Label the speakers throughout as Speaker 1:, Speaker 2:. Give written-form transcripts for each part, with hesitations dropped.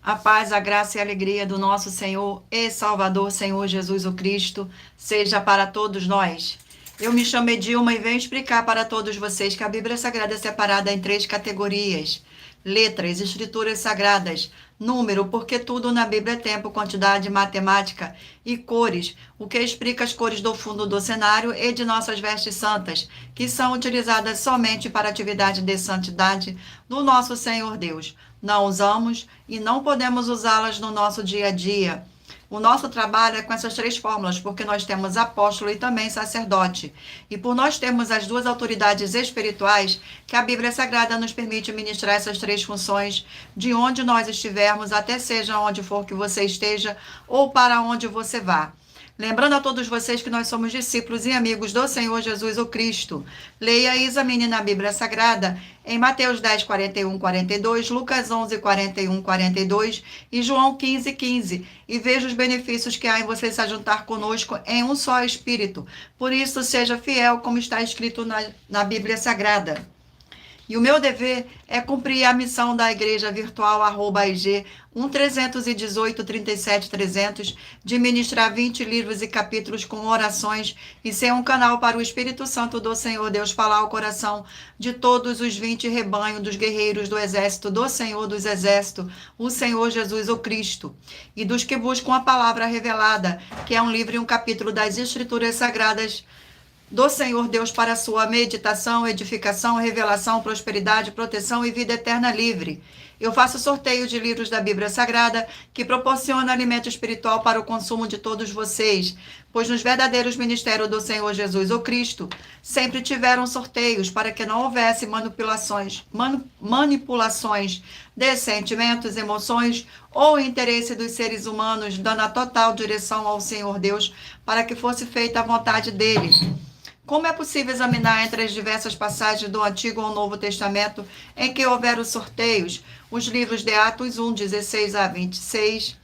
Speaker 1: A paz, a graça e a alegria do nosso Senhor e Salvador, Senhor Jesus o Cristo, seja para todos nós. Eu me chamo Edilma e venho explicar para todos vocês que a Bíblia Sagrada é separada em três categorias: letras, escrituras sagradas, número, porque tudo na Bíblia é tempo, quantidade, matemática, e cores, o que explica as cores do fundo do cenário e de nossas vestes santas, que são utilizadas somente para atividade de santidade do nosso Senhor Deus. Não usamos e não podemos usá-las no nosso dia a dia. O nosso trabalho é com essas três fórmulas, porque nós temos apóstolo e também sacerdote. E por nós termos as duas autoridades espirituais, que a Bíblia Sagrada nos permite ministrar essas três funções, de onde nós estivermos, até seja onde for que você esteja, ou para onde você vá. Lembrando a todos vocês que nós somos discípulos e amigos do Senhor Jesus o Cristo. Leia e examine na Bíblia Sagrada em Mateus 10, 41, 42, Lucas 11, 41, 42 e João 15, 15. E veja os benefícios que há em você se ajuntar conosco em um só Espírito. Por isso, seja fiel como está escrito na Bíblia Sagrada. E o meu dever é cumprir a missão da Igreja Virtual @IG 1318 37 300 de ministrar 20 livros e capítulos com orações e ser um canal para o Espírito Santo do Senhor Deus falar ao coração de todos os 20 rebanhos dos guerreiros do exército do Senhor dos Exércitos, o Senhor Jesus o Cristo, e dos que buscam a palavra revelada, que é um livro e um capítulo das Escrituras Sagradas do Senhor Deus para a sua meditação, edificação, revelação, prosperidade, proteção e vida eterna livre. Eu faço sorteio de livros da Bíblia Sagrada que proporciona alimento espiritual para o consumo de todos vocês, pois nos verdadeiros ministérios do Senhor Jesus o Cristo sempre tiveram sorteios para que não houvesse manipulações de sentimentos, emoções ou interesse dos seres humanos, dando a total direção ao Senhor Deus para que fosse feita a vontade dele. Como é possível examinar entre as diversas passagens do Antigo ou Novo Testamento em que houveram sorteios? Os livros de Atos 1, 16 a 26,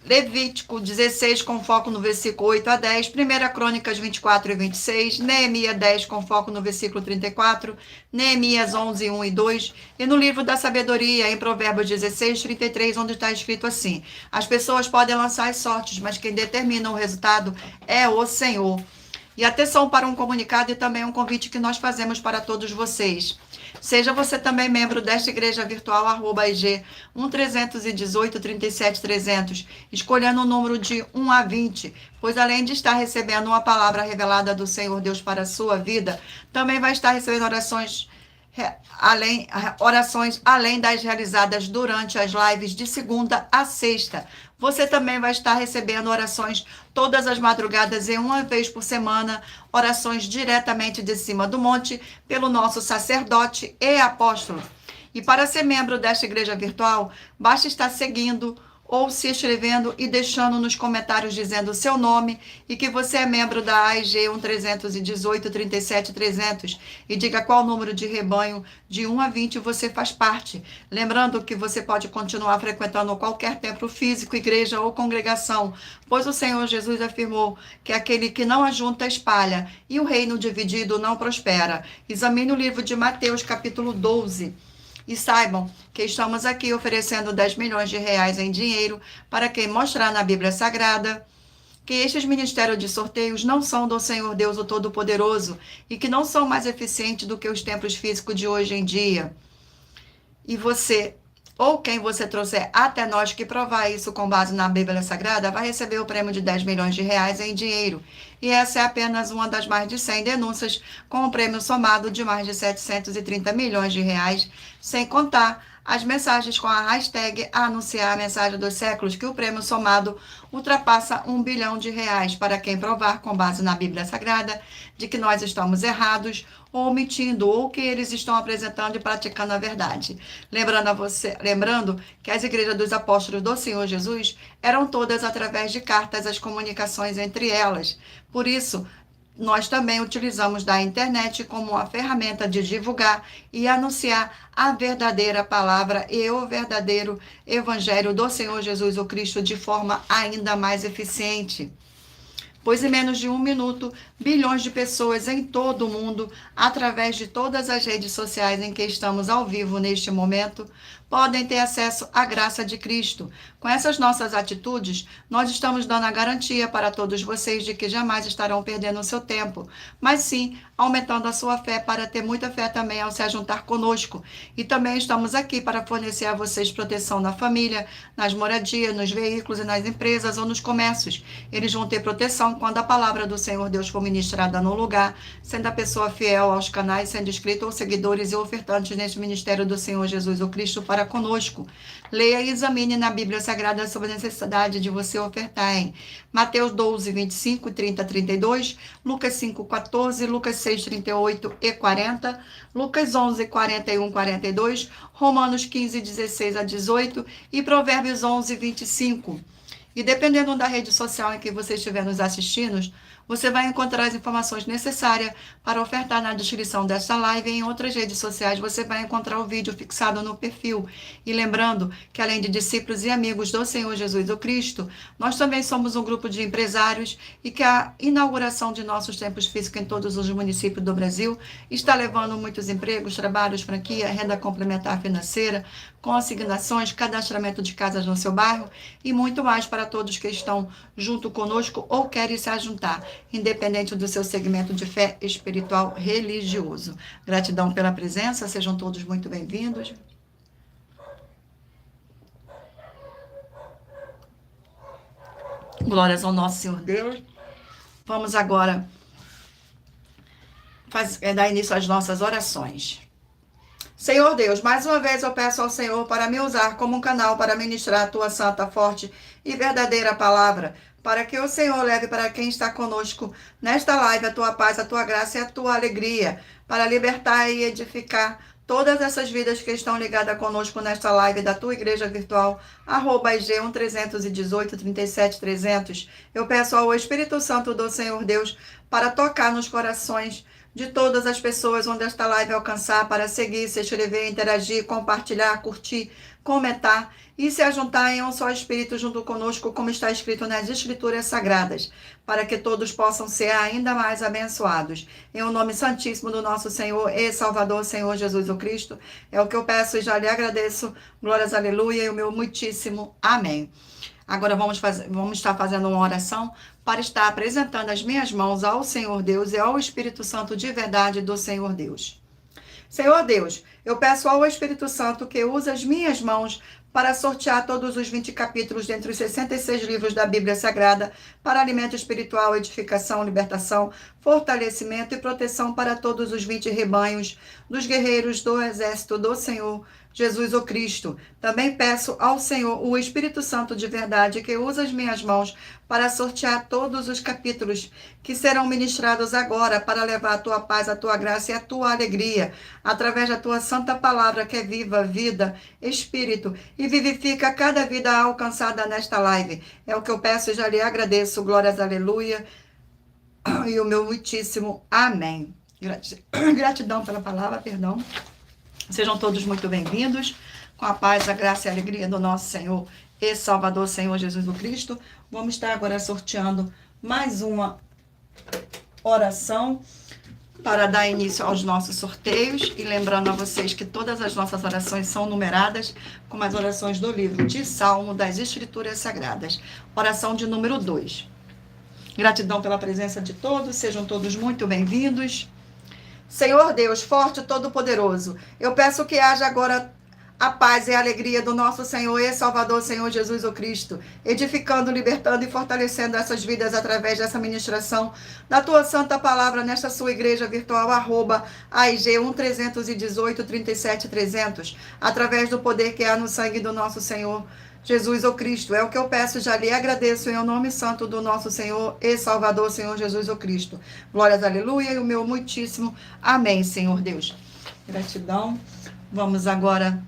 Speaker 1: Levítico 16, com foco no versículo 8 a 10, 1 Crônicas 24 e 26, Neemias 10, com foco no versículo 34, Neemias 11, 1 e 2, e no livro da sabedoria, em Provérbios 16, 33, onde está escrito assim: as pessoas podem lançar as sortes, mas quem determina o resultado é o Senhor. E atenção para um comunicado e também um convite que nós fazemos para todos vocês. Seja você também membro desta Igreja Virtual @IG 1318 37 300, escolhendo o número de 1 a 20, pois além de estar recebendo uma palavra revelada do Senhor Deus para a sua vida, também vai estar recebendo orações além das realizadas durante as lives de segunda a sexta. Você também vai estar recebendo orações todas as madrugadas e uma vez por semana, orações diretamente de cima do monte pelo nosso sacerdote e apóstolo. E para ser membro desta igreja virtual, basta estar seguindo ou se inscrevendo e deixando nos comentários dizendo o seu nome e que você é membro da AIG 1318 37 300 e diga qual número de rebanho de 1 a 20 você faz parte. Lembrando que você pode continuar frequentando qualquer templo físico, igreja ou congregação, pois o Senhor Jesus afirmou que aquele que não ajunta espalha e o reino dividido não prospera. Examine o livro de Mateus capítulo 12. E saibam que estamos aqui oferecendo 10 milhões de reais em dinheiro para quem mostrar na Bíblia Sagrada que estes ministérios de sorteios não são do Senhor Deus o Todo-Poderoso e que não são mais eficientes do que os templos físicos de hoje em dia. E você, ou quem você trouxer até nós que provar isso com base na Bíblia Sagrada, vai receber o prêmio de 10 milhões de reais em dinheiro. E essa é apenas uma das mais de 100 denúncias, com um prêmio somado de mais de 730 milhões de reais, sem contar as mensagens com a hashtag anunciar a mensagem dos séculos, que o prêmio somado ultrapassa 1 bilhão de reais para quem provar, com base na Bíblia Sagrada, de que nós estamos errados, ou omitindo, ou que eles estão apresentando e praticando a verdade. Lembrando que as igrejas dos apóstolos do Senhor Jesus eram todas através de cartas, as comunicações entre elas. Por isso, nós também utilizamos da internet como uma ferramenta de divulgar e anunciar a verdadeira palavra e o verdadeiro evangelho do Senhor Jesus o Cristo de forma ainda mais eficiente. Pois em menos de 1 minuto, bilhões de pessoas em todo o mundo, através de todas as redes sociais em que estamos ao vivo neste momento, podem ter acesso à graça de Cristo. Com essas nossas atitudes, nós estamos dando a garantia para todos vocês de que jamais estarão perdendo o seu tempo, mas sim aumentando a sua fé para ter muita fé também ao se juntar conosco. E também estamos aqui para fornecer a vocês proteção na família, nas moradias, nos veículos e nas empresas ou nos comércios. Eles vão ter proteção quando a palavra do Senhor Deus for ministrada no lugar, sendo a pessoa fiel aos canais, sendo inscrito ou seguidores e ofertantes neste ministério do Senhor Jesus o Cristo para conosco. Leia e examine na Bíblia Sagrada sobre a necessidade de você ofertar em Mateus 12, 25, 30, 32, Lucas 5, 14, Lucas 6, 38 e 40, Lucas 11, 41, 42, Romanos 15, 16 a 18 e Provérbios 11, 25. E dependendo da rede social em que você estiver nos assistindo, você vai encontrar as informações necessárias para ofertar na descrição desta live e em outras redes sociais você vai encontrar o vídeo fixado no perfil. E lembrando que além de discípulos e amigos do Senhor Jesus o Cristo, nós também somos um grupo de empresários e que a inauguração de nossos templos físicos em todos os municípios do Brasil está levando muitos empregos, trabalhos, franquia, renda complementar financeira, consignações, cadastramento de casas no seu bairro e muito mais para todos que estão junto conosco ou querem se ajuntar, independente do seu segmento de fé espiritual religioso. Gratidão pela presença, sejam todos muito bem-vindos. Glórias ao nosso Senhor Deus. Vamos agora dar início às nossas orações. Senhor Deus, mais uma vez eu peço ao Senhor para me usar como um canal para ministrar a tua santa, forte e verdadeira palavra, para que o Senhor leve para quem está conosco nesta live a tua paz, a tua graça e a tua alegria, para libertar e edificar todas essas vidas que estão ligadas conosco nesta live da tua igreja virtual, @ig131837300. Eu peço ao Espírito Santo do Senhor Deus para tocar nos corações de todas as pessoas onde esta live alcançar, para seguir, se inscrever, interagir, compartilhar, curtir, comentar e se ajuntar em um só Espírito junto conosco, como está escrito nas Escrituras Sagradas, para que todos possam ser ainda mais abençoados. Em o nome santíssimo do nosso Senhor e Salvador, Senhor Jesus o Cristo, é o que eu peço e já lhe agradeço. Glórias, aleluia, e o meu muitíssimo amém. Agora vamos estar fazendo uma oração para estar apresentando as minhas mãos ao Senhor Deus e ao Espírito Santo de verdade do Senhor Deus. Senhor Deus, eu peço ao Espírito Santo que use as minhas mãos para sortear todos os 20 capítulos dentre os 66 livros da Bíblia Sagrada para alimento espiritual, edificação, libertação, fortalecimento e proteção para todos os 20 rebanhos dos guerreiros do exército do Senhor Jesus o Cristo. Também peço ao Senhor, o Espírito Santo de verdade, que use as minhas mãos para sortear todos os capítulos que serão ministrados agora para levar a tua paz, a tua graça e a tua alegria, através da tua santa palavra que é viva, vida, espírito e vivifica cada vida alcançada nesta live. É o que eu peço e já lhe agradeço. Glórias, aleluia. E o meu muitíssimo amém. Gratidão pela palavra, perdão. Sejam todos muito bem-vindos, com a paz, a graça e a alegria do nosso Senhor e Salvador, Senhor Jesus o Cristo. Vamos estar agora sorteando mais uma oração para dar início aos nossos sorteios. E lembrando a vocês que todas as nossas orações são numeradas, como as orações do livro de Salmo das Escrituras Sagradas. Oração de número 2. Gratidão pela presença de todos, sejam todos muito bem-vindos. Senhor Deus, forte e todo-poderoso, eu peço que haja agora a paz e a alegria do nosso Senhor e Salvador, Senhor Jesus o Cristo, edificando, libertando e fortalecendo essas vidas através dessa ministração da tua santa palavra nesta sua igreja virtual, @AIG131837300, através do poder que há no sangue do nosso Senhor Jesus o Cristo. É o que eu peço, já lhe agradeço em nome santo do nosso Senhor e Salvador, Senhor Jesus o Cristo. Glórias, aleluia, e o meu muitíssimo amém, Senhor Deus. Gratidão. Vamos agora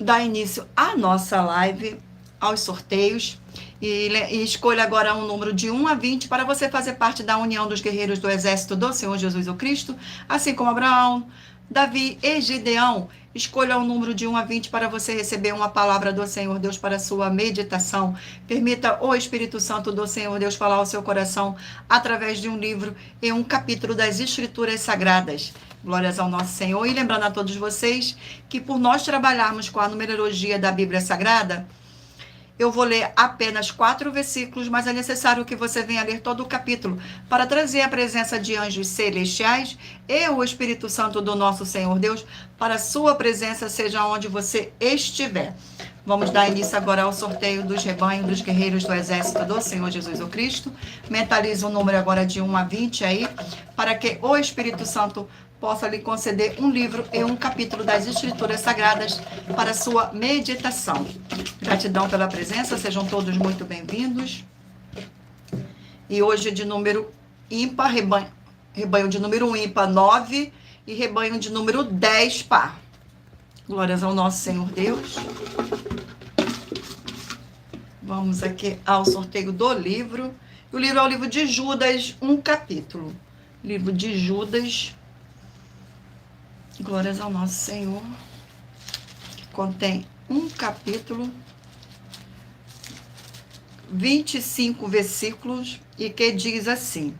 Speaker 1: dar início à nossa live, aos sorteios. E escolha agora um número de 1 a 20 para você fazer parte da união dos guerreiros do exército do Senhor Jesus o Cristo, assim como Abraão, Davi e Gideão. Escolha um número de 1 a 20 para você receber uma palavra do Senhor Deus para a sua meditação. Permita o Espírito Santo do Senhor Deus falar ao seu coração através de um livro e um capítulo das Escrituras Sagradas. Glórias ao nosso Senhor. E lembrando a todos vocês que por nós trabalharmos com a numerologia da Bíblia Sagrada, eu vou ler apenas 4 versículos, mas é necessário que você venha ler todo o capítulo para trazer a presença de anjos celestiais e o Espírito Santo do nosso Senhor Deus para a sua presença, seja onde você estiver. Vamos dar início agora ao sorteio dos rebanhos dos guerreiros do exército do Senhor Jesus o Cristo. Mentalize o número agora de 1 a 20 aí, para que o Espírito Santo possa lhe conceder um livro e um capítulo das Escrituras Sagradas para sua meditação. Gratidão pela presença, sejam todos muito bem-vindos. E hoje de número ímpar, rebanho de número ímpar 9 e rebanho de número 10 par. Glórias ao nosso Senhor Deus. Vamos aqui ao sorteio do livro. O livro é o livro de Judas, um capítulo. Livro de Judas. Glórias ao nosso Senhor. Que contém um capítulo, 25 versículos, e que diz assim: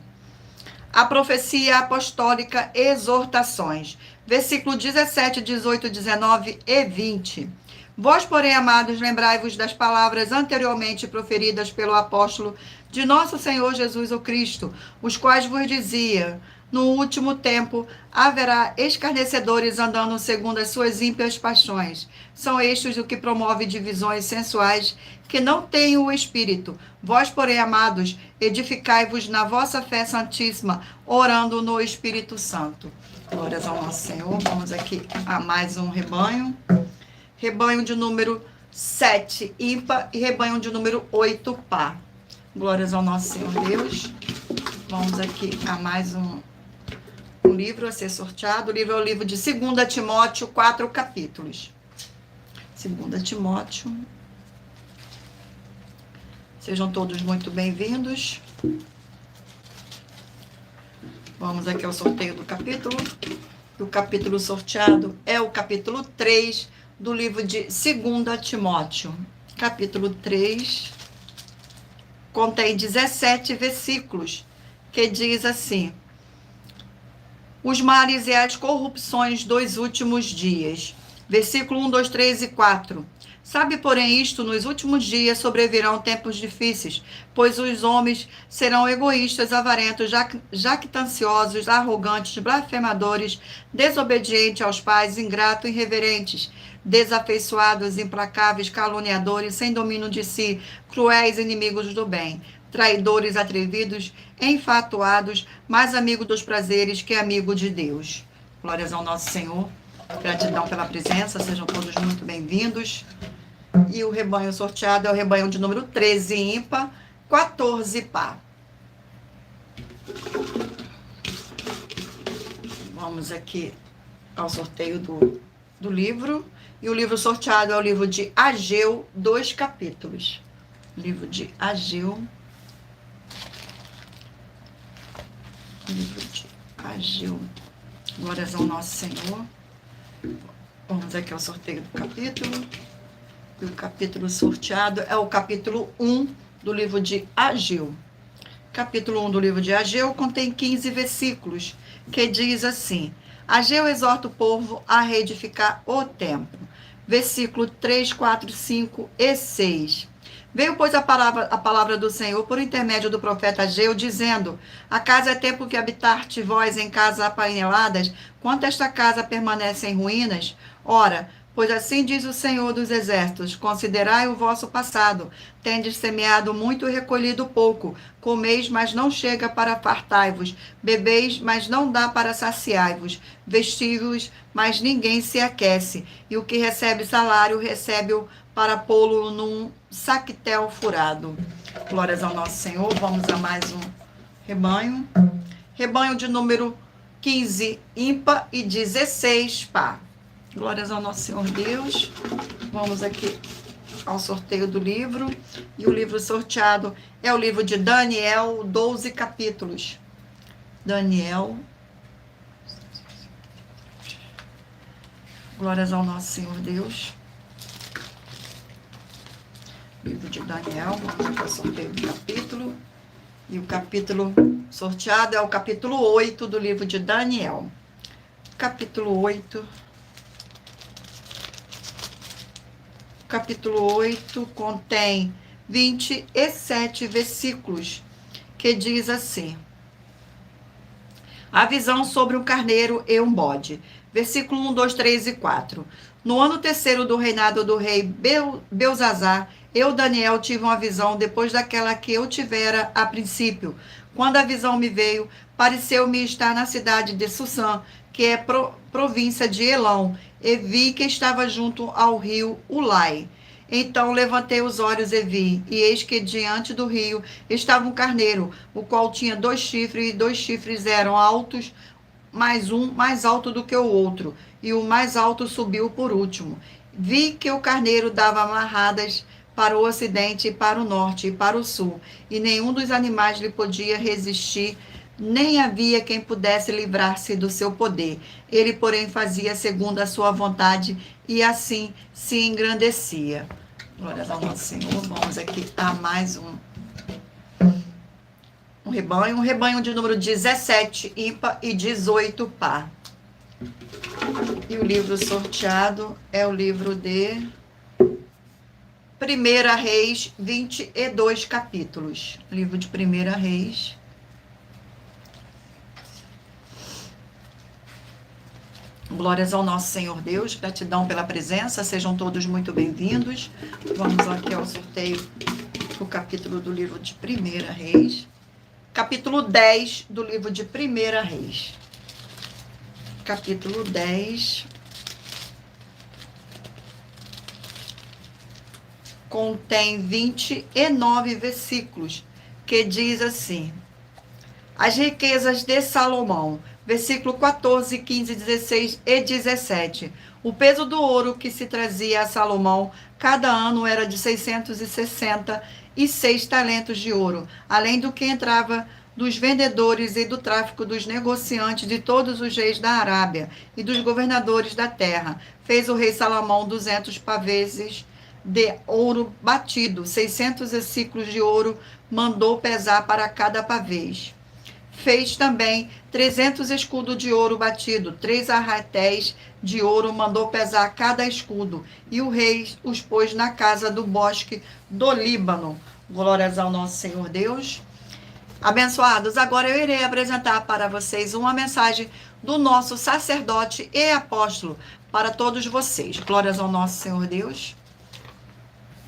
Speaker 1: a profecia apostólica, exortações. Versículo 17, 18, 19 e 20. Vós, porém, amados, lembrai-vos das palavras anteriormente proferidas pelo apóstolo de nosso Senhor Jesus o Cristo, os quais vos dizia: no último tempo haverá escarnecedores andando segundo as suas ímpias paixões. São estes o que promove divisões sensuais, que não têm o Espírito. Vós, porém, amados, edificai-vos na vossa fé santíssima, orando no Espírito Santo. Glórias ao nosso Senhor. Vamos aqui a mais um rebanho. Rebanho de número 7, ímpar, e rebanho de número 8, par. Glórias ao nosso Senhor Deus. Vamos aqui a mais um livro a ser sorteado. O livro é o livro de 2 Timóteo, 4 capítulos. 2 Timóteo. Sejam todos muito bem-vindos. Vamos aqui ao sorteio do capítulo. O capítulo sorteado é o capítulo 3 do livro de 2 Timóteo. Capítulo 3 contém 17 versículos, que diz assim: os males e as corrupções dos últimos dias. Versículo 1, 2, 3 e 4. Sabe, porém, isto, nos últimos dias sobrevirão tempos difíceis, pois os homens serão egoístas, avarentos, jactanciosos, arrogantes, blasfemadores, desobedientes aos pais, ingratos, irreverentes, desafeiçoados, implacáveis, caluniadores, sem domínio de si, cruéis, inimigos do bem, traidores, atrevidos, enfatuados, mais amigo dos prazeres que amigo de Deus. Glórias ao nosso Senhor. Gratidão pela presença, sejam todos muito bem-vindos. E o rebanho sorteado é o rebanho de número 13 ímpar, 14 par. Vamos aqui ao sorteio do livro. E o livro sorteado é o livro de Ageu, 2 capítulos. Livro de Ageu. Livro de Ageu. Glórias ao nosso Senhor. Vamos aqui ao sorteio do capítulo. E o capítulo sorteado é o capítulo 1 do livro de Ageu. Capítulo 1 do livro de Ageu contém 15 versículos, que diz assim: Ageu exorta o povo a reedificar o templo. Versículo 3, 4, 5 e 6. Veio, pois, a palavra do Senhor por intermédio do profeta Ageu, dizendo: acaso é tempo que habitar-te vós em casas apaineladas, quanto esta casa permanece em ruínas? Ora, pois assim diz o Senhor dos Exércitos: considerai o vosso passado. Tendes semeado muito e recolhido pouco. Comeis, mas não chega para fartai-vos. Bebeis, mas não dá para saciai-vos. Vestivos, mas ninguém se aquece. E o que recebe salário, recebe-o para pô-lo num saquetel furado. Glórias ao nosso Senhor. Vamos a mais um rebanho. Rebanho de número 15, ímpar, e 16, par. Glórias ao nosso Senhor Deus. Vamos aqui ao sorteio do livro. E o livro sorteado é o livro de Daniel, 12 capítulos. Daniel. Glórias ao nosso Senhor Deus. Livro de Daniel. Vamos aqui ao sorteio do capítulo. E o capítulo sorteado é o capítulo 8 do livro de Daniel. capítulo 8. Capítulo 8 contém 27 versículos, que diz assim: a visão sobre um carneiro e um bode. Versículo 1, 2, 3 e 4. No ano terceiro do reinado do rei Belzazar, eu, Daniel, tive uma visão depois daquela que eu tivera a princípio. Quando a visão me veio, pareceu-me estar na cidade de Susã, que é província de Elão, e vi que estava junto ao rio Ulai. Então levantei os olhos e vi, e eis que diante do rio estava um carneiro, o qual tinha 2 chifres, e 2 chifres eram altos, mais um mais alto do que o outro, e o mais alto subiu por último. Vi que o carneiro dava amarradas para o ocidente, e para o norte, e para o sul, e nenhum dos animais lhe podia resistir, nem havia quem pudesse livrar-se do seu poder. Ele, porém, fazia segundo a sua vontade, e assim se engrandecia. Glória ao nosso Senhor. Vamos aqui a mais um rebanho de número 17 ímpar e 18 par. E o livro sorteado é o livro de 1 Reis, 22 capítulos. Livro de 1 Reis. Glórias ao nosso Senhor Deus, gratidão pela presença, sejam todos muito bem-vindos. Vamos aqui ao sorteio do capítulo do livro de 1 Reis. Capítulo 10 do livro de 1 Reis. Capítulo 10 contém 29 versículos, que diz assim: as riquezas de Salomão. Versículo 14, 15, 16 e 17. O peso do ouro que se trazia a Salomão cada ano era de 666 talentos de ouro, além do que entrava dos vendedores e do tráfico dos negociantes de todos os reis da Arábia e dos governadores da terra. Fez o rei Salomão 200 paveses de ouro batido, 600 ciclos de ouro mandou pesar para cada pavês. Fez também 300 escudos de ouro batido, 3 arratéis de ouro mandou pesar cada escudo, e o rei os pôs na casa do bosque do Líbano. Glórias ao nosso Senhor Deus. Abençoados, agora eu irei apresentar para vocês uma mensagem do nosso sacerdote e apóstolo para todos vocês. Glórias ao nosso Senhor Deus.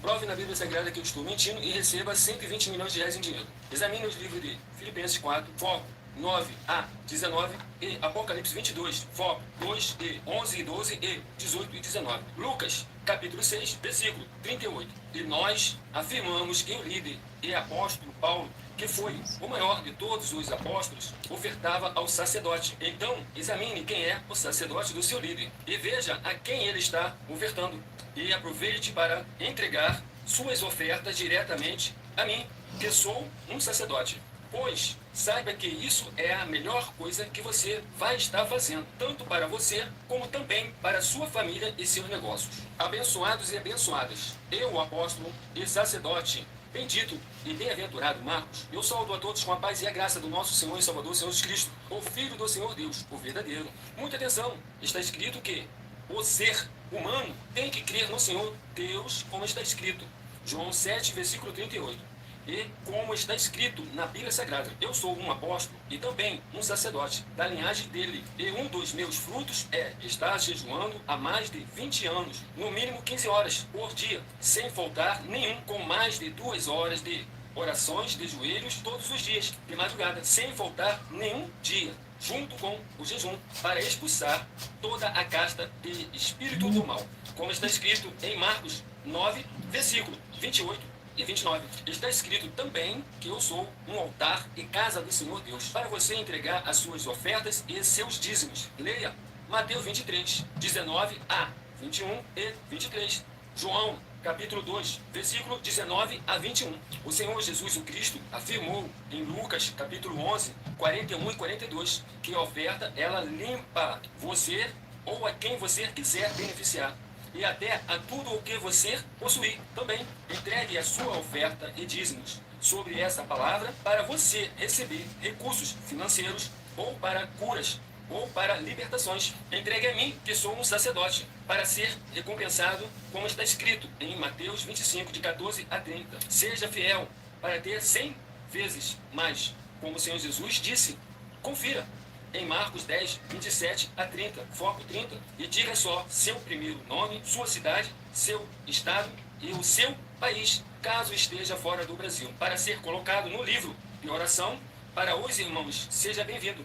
Speaker 2: Prove na Bíblia Sagrada que eu estou mentindo e receba 120 milhões de reais em dinheiro. Examine os livros de Filipenses 4, foco 9 a 19 e Apocalipse 22, foco 2 e 11 e 12 e 18 e 19. Lucas, capítulo 6, versículo 38. E nós afirmamos que o líder e apóstolo Paulo, que foi o maior de todos os apóstolos, ofertava ao sacerdote. Então, examine quem é o sacerdote do seu líder e veja a quem ele está ofertando. E aproveite para entregar suas ofertas diretamente a mim, que sou um sacerdote. Pois saiba que isso é a melhor coisa que você vai estar fazendo, tanto para você, como também para sua família e seus negócios. Abençoados e abençoadas, eu, o apóstolo e sacerdote, bendito e bem-aventurado Marcos, eu saúdo a todos com a paz e a graça do nosso Senhor e Salvador, Senhor Jesus Cristo, o Filho do Senhor Deus, o verdadeiro. Muita atenção, está escrito que o ser humano tem que crer no Senhor Deus, como está escrito. João 7, versículo 38. E como está escrito na Bíblia Sagrada, eu sou um apóstolo e também um sacerdote da linhagem dele. E um dos meus frutos é estar jejuando há mais de 20 anos, no mínimo 15 horas por dia, sem faltar nenhum, com mais de 2 horas de orações de joelhos todos os dias, de madrugada, sem faltar nenhum dia, junto com o jejum, para expulsar toda a casta de espírito do mal. Como está escrito em Marcos 9, versículo 28 e 29. Está escrito também que eu sou um altar e casa do Senhor Deus, para você entregar as suas ofertas e seus dízimos. Leia Mateus 23, 19 a 21 e 23. João, capítulo 2, versículo 19 a 21. O Senhor Jesus o Cristo afirmou em Lucas, capítulo 11, 41 e 42, que a oferta, ela limpa você ou a quem você quiser beneficiar. E até a tudo o que você possuir também. Entregue a sua oferta e dízimos sobre essa palavra para você receber recursos financeiros ou para curas ou para libertações. Entregue a mim, que sou um sacerdote, para ser recompensado, como está escrito em Mateus 25, de 14 a 30. Seja fiel, para ter 100 vezes mais, como o Senhor Jesus disse. Confira em Marcos 10, 27 a 30, foco 30, e diga só seu primeiro nome, sua cidade, seu estado e o seu país, caso esteja fora do Brasil, para ser colocado no livro de oração para os irmãos. Seja bem-vindo.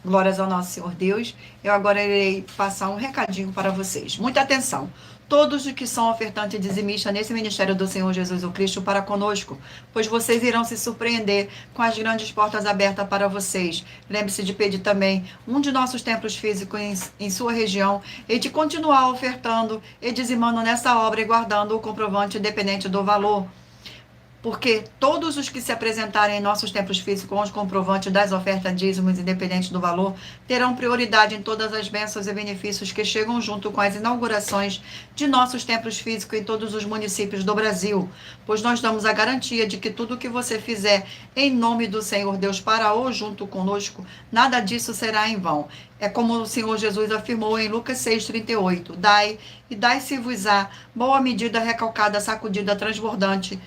Speaker 1: Glórias ao nosso Senhor Deus. Eu agora irei passar um recadinho para vocês. Muita atenção. Todos os que são ofertantes e dizimistas nesse ministério do Senhor Jesus o Cristo para conosco, pois vocês irão se surpreender com as grandes portas abertas para vocês. Lembre-se de pedir também um de nossos templos físicos em sua região e de continuar ofertando e dizimando nessa obra e guardando o comprovante independente do valor. Porque todos os que se apresentarem em nossos templos físicos com os comprovantes das ofertas dízimos, independentes do valor, terão prioridade em todas as bênçãos e benefícios que chegam junto com as inaugurações de nossos templos físicos em todos os municípios do Brasil, pois nós damos a garantia de que tudo o que você fizer em nome do Senhor Deus para ou junto conosco, nada disso será em vão. É como o Senhor Jesus afirmou em Lucas 6,38, dai e dai-se-vos-á, boa medida, recalcada, sacudida, transbordante,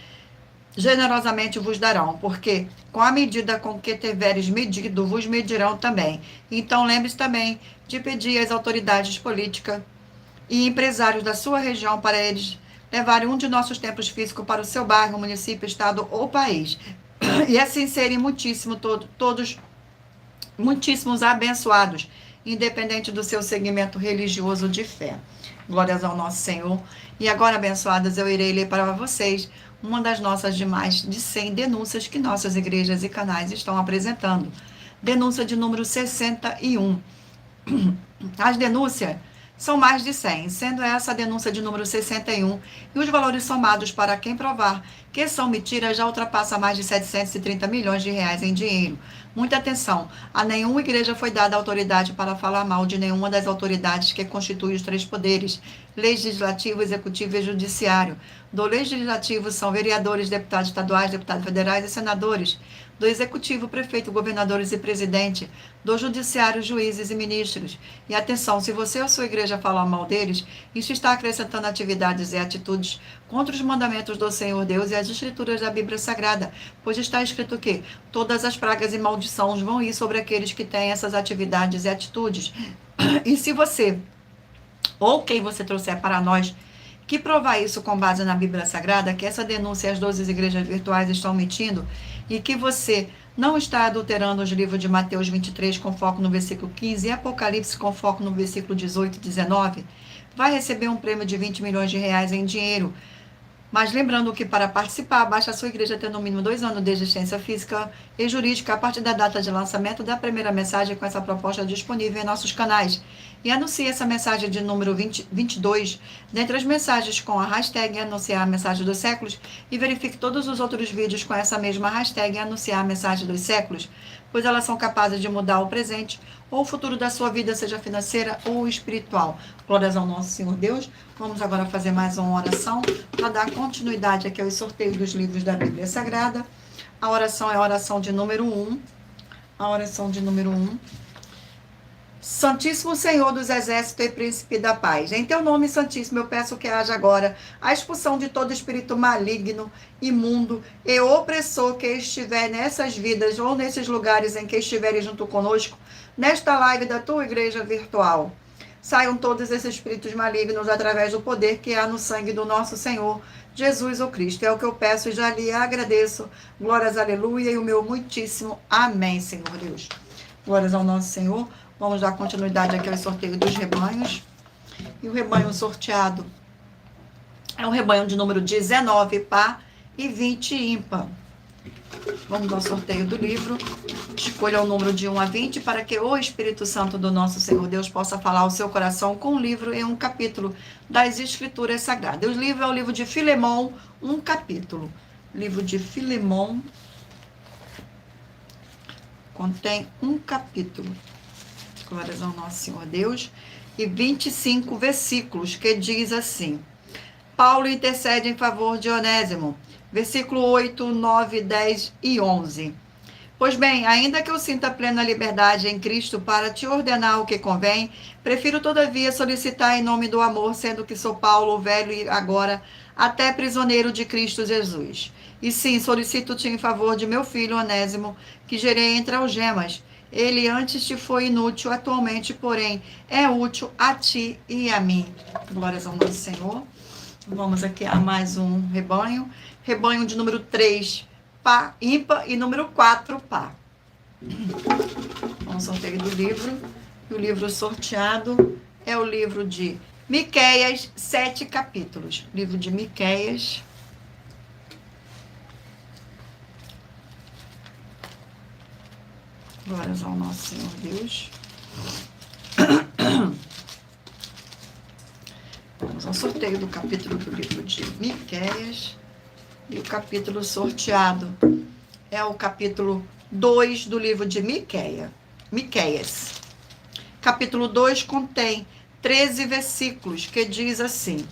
Speaker 1: generosamente vos darão, porque com a medida com que tiveres medido, vos medirão também. Então lembre-se também de pedir às autoridades políticas e empresários da sua região para eles levarem um de nossos templos físicos para o seu bairro, município, estado ou país. E assim serem todos muitíssimos abençoados, independente do seu segmento religioso de fé. Glórias ao nosso Senhor. E agora, abençoadas, eu irei ler para vocês uma das nossas de mais de 100 denúncias que nossas igrejas e canais estão apresentando. Denúncia de número 61. As denúncias são mais de 100, sendo essa a denúncia de número 61, e os valores somados para quem provar que são mentiras já ultrapassa mais de 730 milhões de reais em dinheiro. Muita atenção, a nenhuma igreja foi dada autoridade para falar mal de nenhuma das autoridades que constituem os três poderes, legislativo, executivo e judiciário. Do legislativo são vereadores, deputados estaduais, deputados federais e senadores. Do executivo, prefeito, governadores e presidente. Do judiciário, juízes e ministros. E atenção, se você ou sua igreja falar mal deles, isso está acrescentando atividades e atitudes contra os mandamentos do Senhor Deus e as escrituras da Bíblia Sagrada, pois está escrito que todas as pragas e maldições vão ir sobre aqueles que têm essas atividades e atitudes. E se você, ou quem você trouxer para nós, que provar isso com base na Bíblia Sagrada, que essa denúncia as 12 igrejas virtuais estão mentindo, e que você não está adulterando os livros de Mateus 23 com foco no versículo 15 e Apocalipse com foco no versículo 18 e 19, vai receber um prêmio de 20 milhões de reais em dinheiro. Mas lembrando que para participar, basta a sua igreja ter no mínimo 2 anos de existência física e jurídica a partir da data de lançamento da primeira mensagem com essa proposta disponível em nossos canais. E anuncie essa mensagem de número 22, dentre as mensagens com a hashtag Anunciar a Mensagem dos Séculos, e verifique todos os outros vídeos com essa mesma hashtag Anunciar a Mensagem dos Séculos, pois elas são capazes de mudar o presente ou o futuro da sua vida, seja financeira ou espiritual. Glórias ao nosso Senhor Deus. Vamos agora fazer mais uma oração para dar continuidade aqui aos sorteios dos livros da Bíblia Sagrada. A oração é a oração de número 1. A oração de número 1. Santíssimo Senhor dos Exércitos e Príncipe da Paz, em teu nome santíssimo eu peço que haja agora a expulsão de todo espírito maligno, imundo e opressor que estiver nessas vidas ou nesses lugares em que estiverem junto conosco, nesta live da tua igreja virtual. Saiam todos esses espíritos malignos através do poder que há no sangue do nosso Senhor Jesus o Cristo. É o que eu peço e já lhe agradeço. Glórias, aleluia, e o meu muitíssimo amém, Senhor Deus. Glórias ao nosso Senhor. Vamos dar continuidade aqui ao sorteio dos rebanhos. E o rebanho sorteado é um rebanho de número 19 par e 20 ímpar. Vamos ao sorteio do livro. Escolha o número de 1 a 20 para que o Espírito Santo do nosso Senhor Deus possa falar ao seu coração com um livro e um capítulo das Escrituras Sagradas. O livro é o livro de Filemão, um capítulo. Livro de Filemão contém um capítulo. Glórias ao nosso Senhor Deus, e 25 versículos, que diz assim: Paulo intercede em favor de Onésimo, versículo 8, 9, 10 e 11. Pois bem, ainda que eu sinta plena liberdade em Cristo para te ordenar o que convém, prefiro todavia solicitar em nome do amor, sendo que sou Paulo, velho e agora até prisioneiro de Cristo Jesus. E sim, solicito-te em favor de meu filho Onésimo, que gerei entre algemas. Ele antes te foi inútil, atualmente, porém, é útil a ti e a mim. Glórias ao nosso Senhor. Vamos aqui a mais um rebanho. Rebanho de número 3, pá, ímpar, e número 4, pá. Vamos sorteio do livro. E o livro sorteado é o livro de Miqueias, 7 capítulos. Livro de Miqueias. Glórias ao nosso Senhor Deus. Vamos ao sorteio do capítulo do livro de Miqueias. E o capítulo sorteado é o capítulo 2 do livro de Miqueias. Capítulo 2 contém 13 versículos, que diz assim: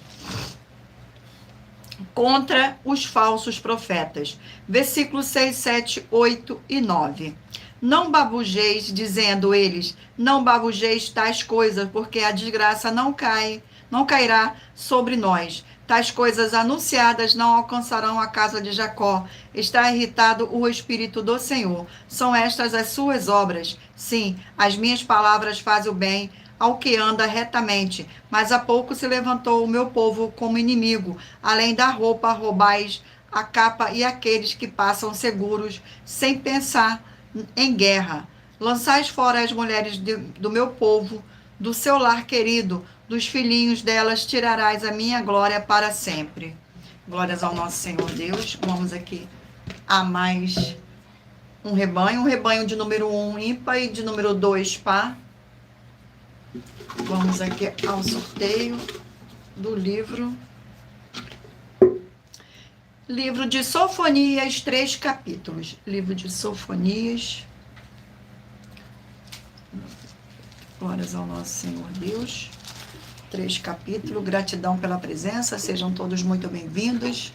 Speaker 1: contra os falsos profetas. Versículos 6, 7, 8 e 9. Não babujeis, dizendo eles, não babujeis tais coisas, porque a desgraça não cairá sobre nós. Tais coisas anunciadas não alcançarão a casa de Jacó. Está irritado o Espírito do Senhor. São estas as suas obras. Sim, as minhas palavras fazem o bem ao que anda retamente. Mas há pouco se levantou o meu povo como inimigo. Além da roupa, roubais a capa e aqueles que passam seguros, sem pensar em guerra. Lançais fora as mulheres do meu povo, do seu lar querido, dos filhinhos delas tirarás a minha glória para sempre. Glórias ao nosso Senhor Deus. Vamos aqui a mais um rebanho de número 1 ímpar e de número 2 pá. Vamos aqui ao sorteio do livro. Livro de Sofonias, 3 capítulos. Livro de Sofonias. Glórias ao nosso Senhor Deus. 3 capítulos. Gratidão pela presença. Sejam todos muito bem-vindos.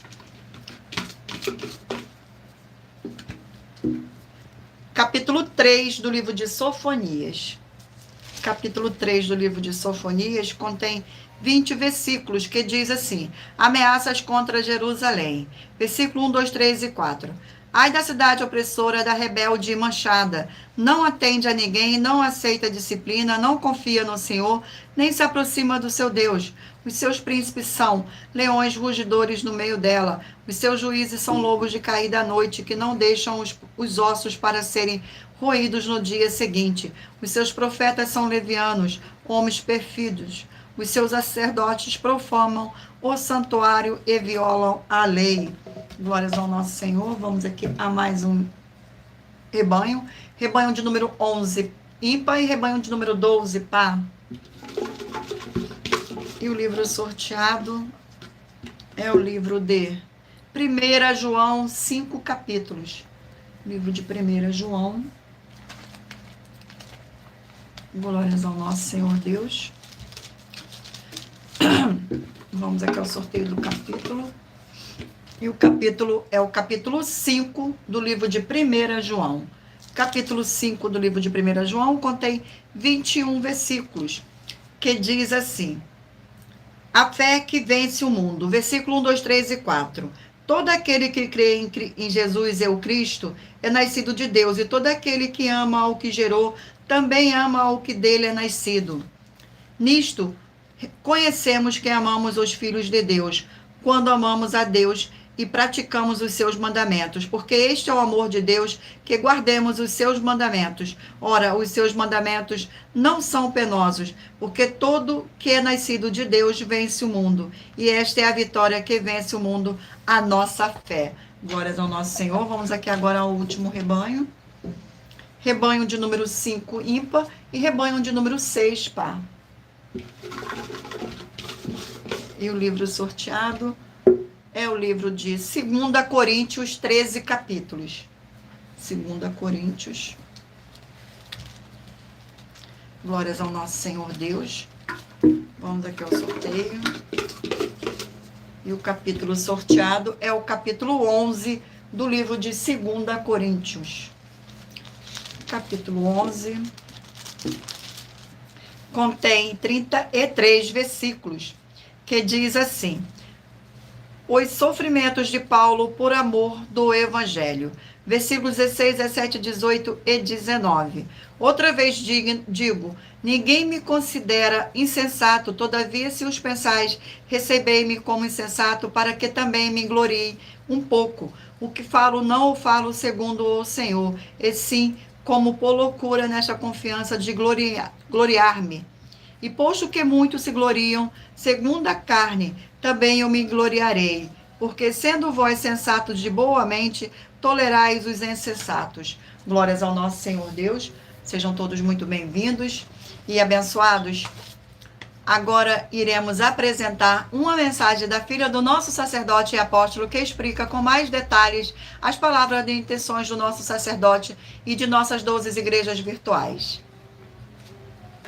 Speaker 1: Capítulo 3 do livro de Sofonias. Capítulo 3 do livro de Sofonias contém 20 versículos, que diz assim: ameaças contra Jerusalém. Versículo 1, 2, 3 e 4. Ai da cidade opressora, da rebelde e manchada, não atende a ninguém, não aceita disciplina, não confia no Senhor, nem se aproxima do seu Deus. Os seus príncipes são leões rugidores no meio dela. Os seus juízes são lobos de caída à noite, que não deixam os ossos para serem roídos no dia seguinte. Os seus profetas são levianos, homens perfídios. Os seus sacerdotes profanam o santuário e violam a lei. Glórias ao nosso Senhor. Vamos aqui a mais um rebanho. Rebanho de número 11, ímpar, e rebanho de número 12, pá. E o livro sorteado é o livro de 1 João, 5 capítulos. Livro de 1 João. Glórias ao nosso Senhor Deus. Vamos aqui ao sorteio do capítulo. E o capítulo é o capítulo 5 do livro de 1 João. Capítulo 5 do livro de 1 João contém 21 versículos, que diz assim: a fé que vence o mundo. Versículo 1, 2, 3 e 4. Todo aquele que crê em Jesus é o Cristo, é nascido de Deus, e todo aquele que ama ao que gerou, também ama ao que dele é nascido. Nisto, conhecemos que amamos os filhos de Deus, quando amamos a Deus e praticamos os seus mandamentos, porque este é o amor de Deus, que guardemos os seus mandamentos. Ora, os seus mandamentos não são penosos, porque todo que é nascido de Deus vence o mundo, e esta é a vitória que vence o mundo, a nossa fé. Glórias ao nosso Senhor. Vamos aqui agora ao último rebanho. Rebanho de número 5, ímpar, e rebanho de número 6, pá. E o livro sorteado é o livro de 2 Coríntios, 13 capítulos. 2 Coríntios. Glórias ao nosso Senhor Deus. Vamos aqui ao sorteio. E o capítulo sorteado é o capítulo 11 do livro de 2 Coríntios. capítulo 11, contém 33 versículos, que diz assim: os sofrimentos de Paulo por amor do Evangelho. Versículos 16, 17, 18 e 19. Outra vez digo, ninguém me considera insensato, todavia, se os pensais, recebei-me como insensato, para que também me glorie um pouco. O que falo, não o falo segundo o Senhor, e sim como por loucura nesta confiança de gloriar-me. E posto que muitos se gloriam, segundo a carne, também eu me gloriarei, porque sendo vós sensatos de boa mente, tolerais os insensatos. Glórias ao nosso Senhor Deus. Sejam todos muito bem-vindos e abençoados. Agora iremos apresentar uma mensagem da filha do nosso sacerdote e apóstolo, que explica com mais detalhes as palavras de intenções do nosso sacerdote e de nossas 12 igrejas virtuais.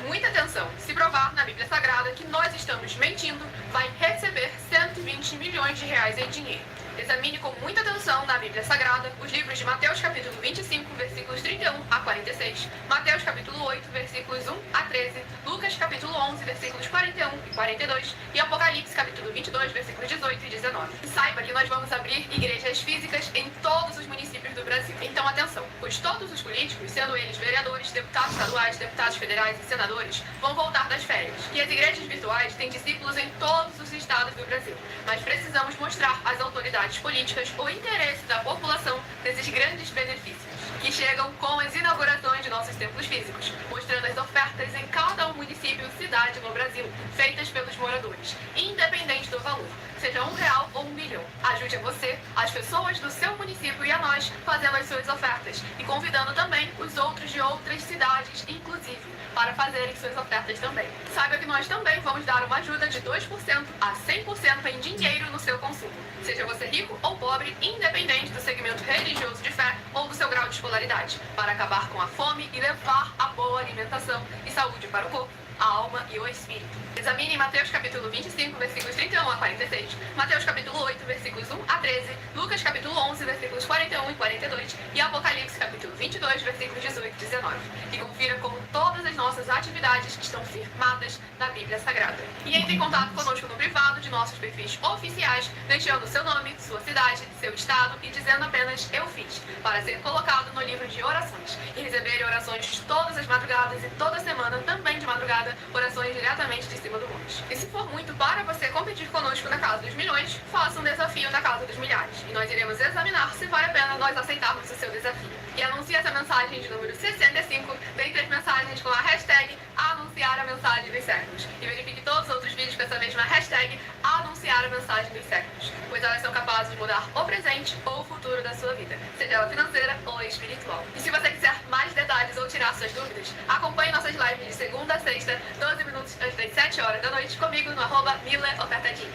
Speaker 3: Muita atenção! Se provar na Bíblia Sagrada que nós estamos mentindo, vai receber 120 milhões de reais em dinheiro. Examine com muita atenção na Bíblia Sagrada os livros de Mateus capítulo 25, versículos 31 a 46, Mateus capítulo 8, versículos 1 a 13, Lucas capítulo 11, versículos 41 e 42 e Apocalipse capítulo 22, versículos 18 e 19. E saiba que nós vamos abrir igrejas físicas em todos os municípios do Brasil. Então atenção, pois todos os políticos, sendo eles vereadores, deputados estaduais, deputados federais e senadores, vão voltar das férias. E as igrejas virtuais têm discípulos em todos os estados do Brasil. Nós precisamos mostrar às autoridades políticas o interesse da população nesses grandes benefícios, que chegam com as inaugurações de nossos templos físicos, mostrando as ofertas em cada município e cidade no Brasil, feitas pelos moradores, independente do valor, seja R$1 ou R$1 milhão. Ajude a você, as pessoas do seu município e a nós, fazendo as suas ofertas e convidando também os outros de outras cidades, inclusive, para fazerem suas ofertas também. Saiba que nós também vamos dar uma ajuda de 2% a 100% em dinheiro no seu consumo, seja você rico ou pobre, independente do segmento religioso de fé ou do seu grau de escolaridade, para acabar com a fome e levar a boa alimentação e saúde para o corpo, a alma e o espírito. Examine Mateus capítulo 25, versículos 31 a 46, Mateus capítulo 8, versículos 1 a 13, Lucas capítulo 11, versículos 41 e 42 e Apocalipse capítulo 22, versículos 18 e 19. E confira como todas as nossas atividades estão firmadas na Bíblia Sagrada. E entre em contato conosco no privado de nossos perfis oficiais, deixando seu nome, sua cidade, seu estado e dizendo apenas "eu fiz", para ser colocado no livro de orações e receber orações todas as madrugadas e toda semana, também de madrugada, orações diretamente de cima do monte. E se for muito para você competir conosco na Casa dos Milhões, faça um desafio na Casa dos Milhares. E nós iremos examinar se vale a pena nós aceitarmos o seu desafio. E anuncie essa mensagem de número 65, dentre as mensagens com a hashtag anunciar a mensagem dos séculos. E verifique todos os outros vídeos com essa mesma hashtag anunciar a mensagem dos séculos, pois elas são capazes de mudar o presente ou o futuro da sua vida, seja ela financeira ou espiritual. E se você quiser mais detalhes ou tirar suas dúvidas, acompanhe nossas lives de segunda a sexta, 12 minutos antes das 7 horas da noite, comigo no @MilaOfertadinho.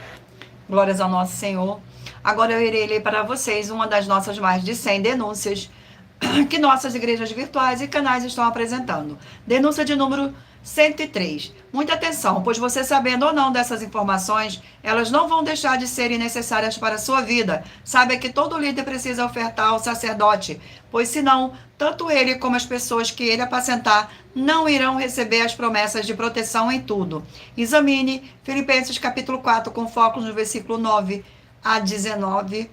Speaker 1: Glórias ao nosso Senhor. Agora eu irei ler para vocês uma das nossas mais de 100 denúncias que nossas igrejas virtuais e canais estão apresentando. Denúncia de número 103. Muita atenção, pois você sabendo ou não dessas informações, elas não vão deixar de serem necessárias para a sua vida. Saiba que todo líder precisa ofertar ao sacerdote, pois senão, tanto ele como as pessoas que ele apacentar não irão receber as promessas de proteção em tudo. Examine Filipenses capítulo 4, com foco no versículo 9 a 19.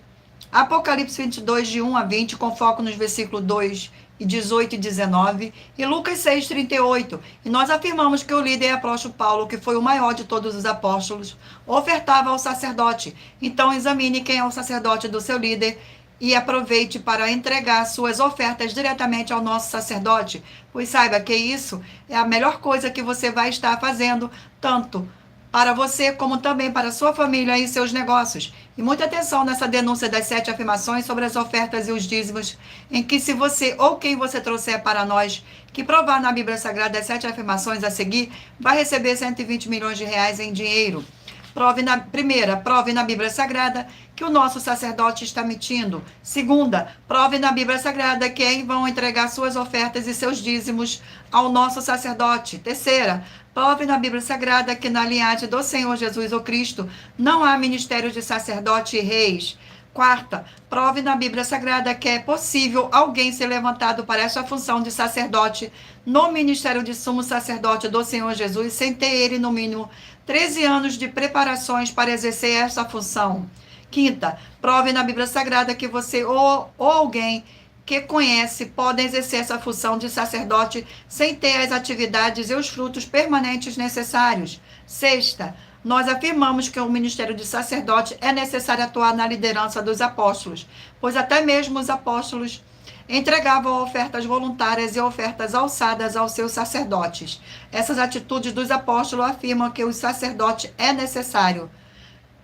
Speaker 1: Apocalipse 22, de 1 a 20, com foco nos versículos 2 e 18 e 19, e Lucas 6, 38. E nós afirmamos que o líder apóstolo Paulo, que foi o maior de todos os apóstolos, ofertava ao sacerdote. Então examine quem é o sacerdote do seu líder e aproveite para entregar suas ofertas diretamente ao nosso sacerdote, pois saiba que isso é a melhor coisa que você vai estar fazendo, tanto para você, como também para sua família e seus negócios. E muita atenção nessa denúncia das 7 afirmações sobre as ofertas e os dízimos, em que se você ou quem você trouxer para nós, que provar na Bíblia Sagrada as 7 afirmações a seguir, vai receber 120 milhões de reais em dinheiro. Prove na Bíblia Sagrada que o nosso sacerdote está mentindo. Segunda, prove na Bíblia Sagrada quem vão entregar suas ofertas e seus dízimos ao nosso sacerdote. Terceira, prove na Bíblia Sagrada que na linhagem do Senhor Jesus o Cristo não há ministério de sacerdote e reis. Quarta, prove na Bíblia Sagrada que é possível alguém ser levantado para essa função de sacerdote no ministério de sumo sacerdote do Senhor Jesus, sem ter ele, no mínimo, 13 anos de preparações para exercer essa função. Quinta, prove na Bíblia Sagrada que você ou alguém que conhece podem exercer essa função de sacerdote sem ter as atividades e os frutos permanentes necessários. Sexta, nós afirmamos que o ministério de sacerdote é necessário atuar na liderança dos apóstolos, pois até mesmo os apóstolos entregavam ofertas voluntárias e ofertas alçadas aos seus sacerdotes. Essas atitudes dos apóstolos afirmam que o sacerdote é necessário,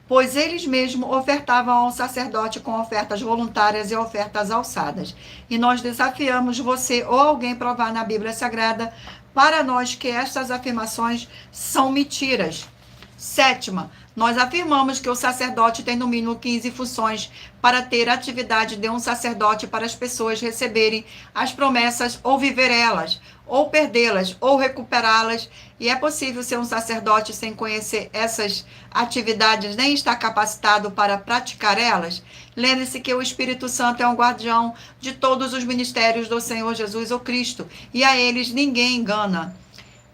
Speaker 1: pois eles mesmos ofertavam ao sacerdote com ofertas voluntárias e ofertas alçadas. E nós desafiamos você ou alguém provar na Bíblia Sagrada para nós que estas afirmações são mentiras. Sétima, nós afirmamos que o sacerdote tem no mínimo 15 funções para ter a atividade de um sacerdote para as pessoas receberem as promessas ou viver elas, ou perdê-las, ou recuperá-las. E é possível ser um sacerdote sem conhecer essas atividades, nem estar capacitado para praticar elas? Lembre-se que o Espírito Santo é um guardião de todos os ministérios do Senhor Jesus ou Cristo, e a eles ninguém engana.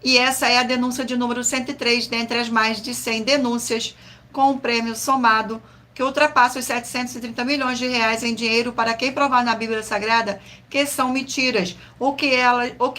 Speaker 1: E essa é a denúncia de número 103, dentre as mais de 100 denúncias, com um prêmio somado que ultrapassa os 730 milhões de reais em dinheiro para quem provar na Bíblia Sagrada que são mentiras, ou que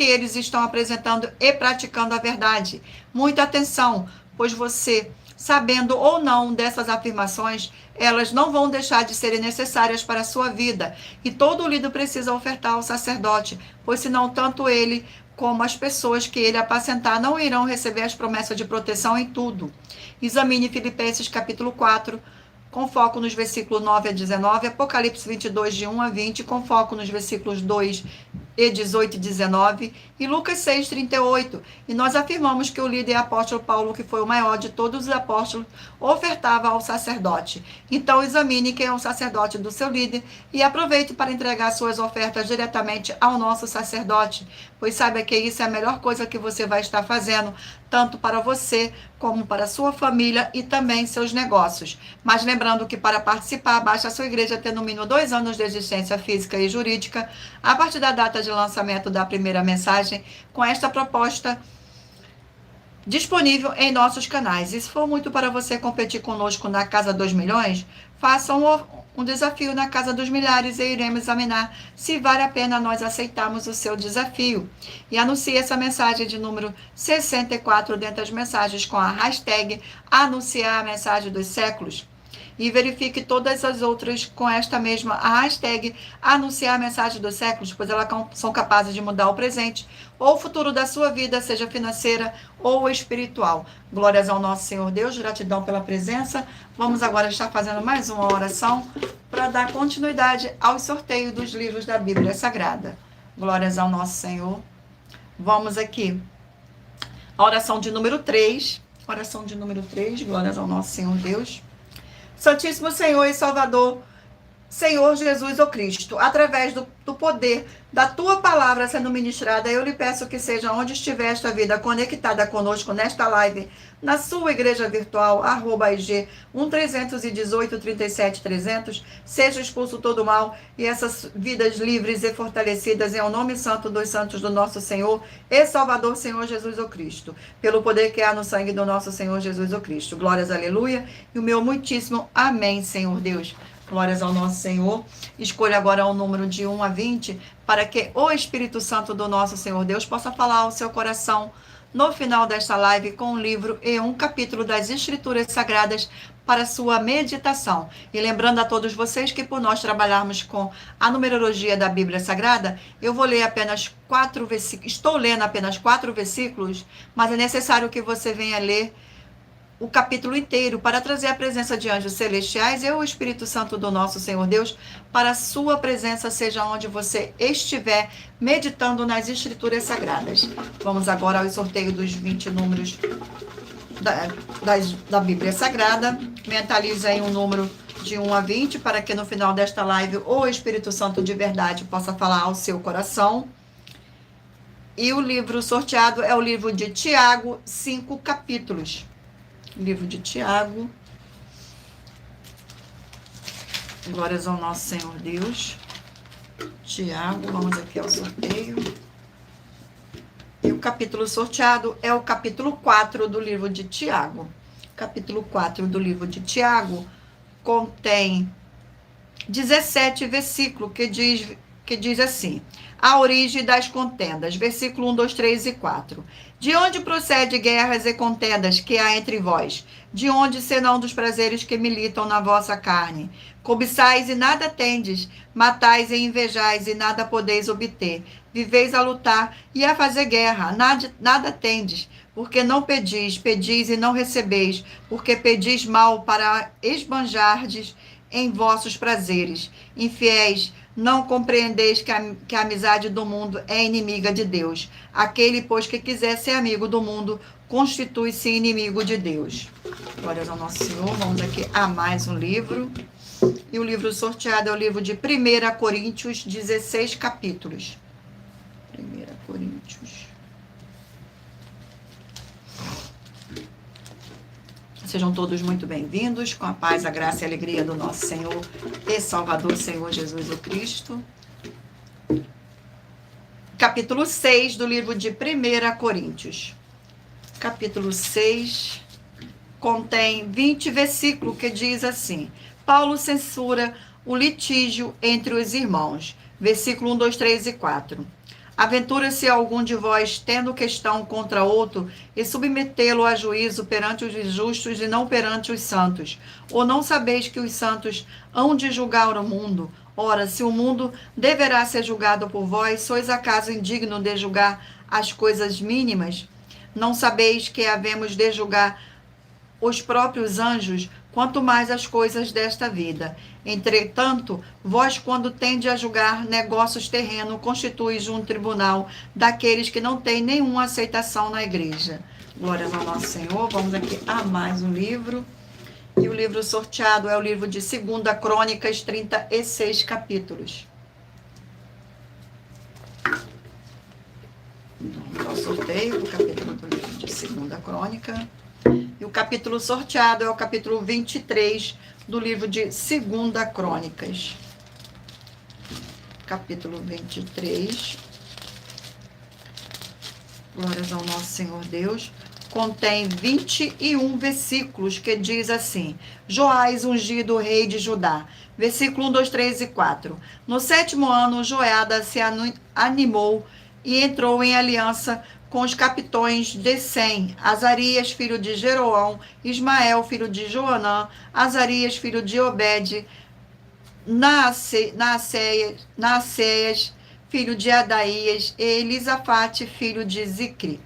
Speaker 1: eles estão apresentando e praticando a verdade. Muita atenção, pois você, sabendo ou não dessas afirmações, elas não vão deixar de serem necessárias para a sua vida. E todo líder precisa ofertar ao sacerdote, pois senão tanto ele como as pessoas que ele apacentar não irão receber as promessas de proteção em tudo. Examine Filipenses capítulo 4, com foco nos versículos 9 a 19, Apocalipse 22, de 1 a 20, com foco nos versículos 2 e 18 e 19, e Lucas 6, 38. E nós afirmamos que o líder apóstolo Paulo, que foi o maior de todos os apóstolos, ofertava ao sacerdote. Então examine quem é o sacerdote do seu líder e aproveite para entregar suas ofertas diretamente ao nosso sacerdote, pois saiba que isso é a melhor coisa que você vai estar fazendo, tanto para você como para sua família e também seus negócios. Mas lembrando que para participar, basta a sua igreja ter no mínimo 2 anos de existência física e jurídica, a partir da data de lançamento da primeira mensagem, com esta proposta disponível em nossos canais. E se for muito para você competir conosco na Casa 2 Milhões, faça um desafio na Casa dos Milhares e iremos examinar se vale a pena nós aceitarmos o seu desafio. E anuncie essa mensagem de número 64 dentro das mensagens com a hashtag anunciar a mensagem dos séculos. E verifique todas as outras com esta mesma hashtag anunciar a mensagem dos séculos, pois elas são capazes de mudar o presente ou o futuro da sua vida, seja financeira ou espiritual. Glórias ao nosso Senhor Deus, gratidão pela presença. Vamos agora estar fazendo mais uma oração para dar continuidade ao sorteio dos livros da Bíblia Sagrada. Glórias ao nosso Senhor. Vamos aqui. A oração de número 3. Oração de número 3. Glórias ao nosso Senhor Deus. Santíssimo Senhor e Salvador, Senhor Jesus ou Cristo, através do poder da Tua palavra sendo ministrada, eu lhe peço que seja onde estiver esta vida conectada conosco nesta live, na sua igreja virtual, @IG 1318 37 300, seja expulso todo o mal e essas vidas livres e fortalecidas em o nome santo dos santos do nosso Senhor e Salvador, Senhor Jesus ou Cristo, pelo poder que há no sangue do nosso Senhor Jesus ou Cristo. Glórias, aleluia, e o meu muitíssimo amém, Senhor Deus. Glórias ao nosso Senhor. Escolha agora o número de 1 a 20, para que o Espírito Santo do nosso Senhor Deus possa falar ao seu coração no final desta live com um livro e um capítulo das Escrituras Sagradas para sua meditação. E lembrando a todos vocês que por nós trabalharmos com a numerologia da Bíblia Sagrada, eu vou ler apenas 4 versículos, estou lendo apenas 4 versículos, mas é necessário que você venha ler o capítulo inteiro para trazer a presença de anjos celestiais e o Espírito Santo do nosso Senhor Deus para a sua presença, seja onde você estiver meditando nas Escrituras Sagradas. Vamos agora ao sorteio dos 20 números da Bíblia Sagrada. Mentalize aí um número de 1 a 20 para que no final desta live o Espírito Santo de verdade possa falar ao seu coração. E o livro sorteado é o livro de Tiago, 5 capítulos. Livro de Tiago, Glórias ao nosso Senhor Deus. Tiago, vamos aqui ao sorteio. E o capítulo sorteado é o capítulo 4 do livro de Tiago. Capítulo 4 do livro de Tiago contém 17 versículos que diz assim: a origem das contendas, versículo 1, 2, 3 e 4. De onde procede guerras e contendas que há entre vós? De onde senão dos prazeres que militam na vossa carne? Cobiçais e nada tendes, matais e invejais e nada podeis obter. Viveis a lutar e a fazer guerra, nada tendes, porque não pedis, pedis e não recebeis, porque pedis mal para esbanjardes em vossos prazeres. Infiéis, não compreendeis que a amizade do mundo é inimiga de Deus. Aquele, pois, que quiser ser amigo do mundo, constitui-se inimigo de Deus. Glórias ao nosso Senhor. Vamos aqui a mais um livro. E o livro sorteado é o livro de 1 Coríntios, 16 capítulos. 1 Coríntios. Sejam todos muito bem-vindos, com a paz, a graça e a alegria do nosso Senhor e Salvador, Senhor Jesus o Cristo. Capítulo 6 do livro de 1 Coríntios. Capítulo 6 contém 20 versículos que diz assim: Paulo censura o litígio entre os irmãos. Versículo 1, 2, 3 e 4. Aventura-se algum de vós, tendo questão contra outro, e submetê-lo a juízo perante os justos e não perante os santos? Ou não sabeis que os santos hão de julgar o mundo? Ora, se o mundo deverá ser julgado por vós, sois acaso indigno de julgar as coisas mínimas? Não sabeis que havemos de julgar os próprios anjos, quanto mais as coisas desta vida? Entretanto, vós, quando tende a julgar negócios terrenos, constituís um tribunal daqueles que não têm nenhuma aceitação na igreja. Glórias ao nosso Senhor. Vamos aqui a mais um livro. E o livro sorteado é o livro de 2 Crônicas, 36 capítulos. Vamos ao sorteio do capítulo do livro de 2 Crônica. E o capítulo sorteado é o capítulo 23 do livro de 2 Crônicas. Capítulo 23. Glórias ao nosso Senhor Deus. Contém 21 versículos que diz assim: Joás, ungido rei de Judá. Versículo 1, 2, 3 e 4. No 7º ano, Joiada se animou e entrou em aliança com os capitões de Sem, Azarias, filho de Jeroão, Ismael, filho de Joanã, Azarias, filho de Obed, Naaseias, filho de Adaías, e Elisafate, filho de Zicri.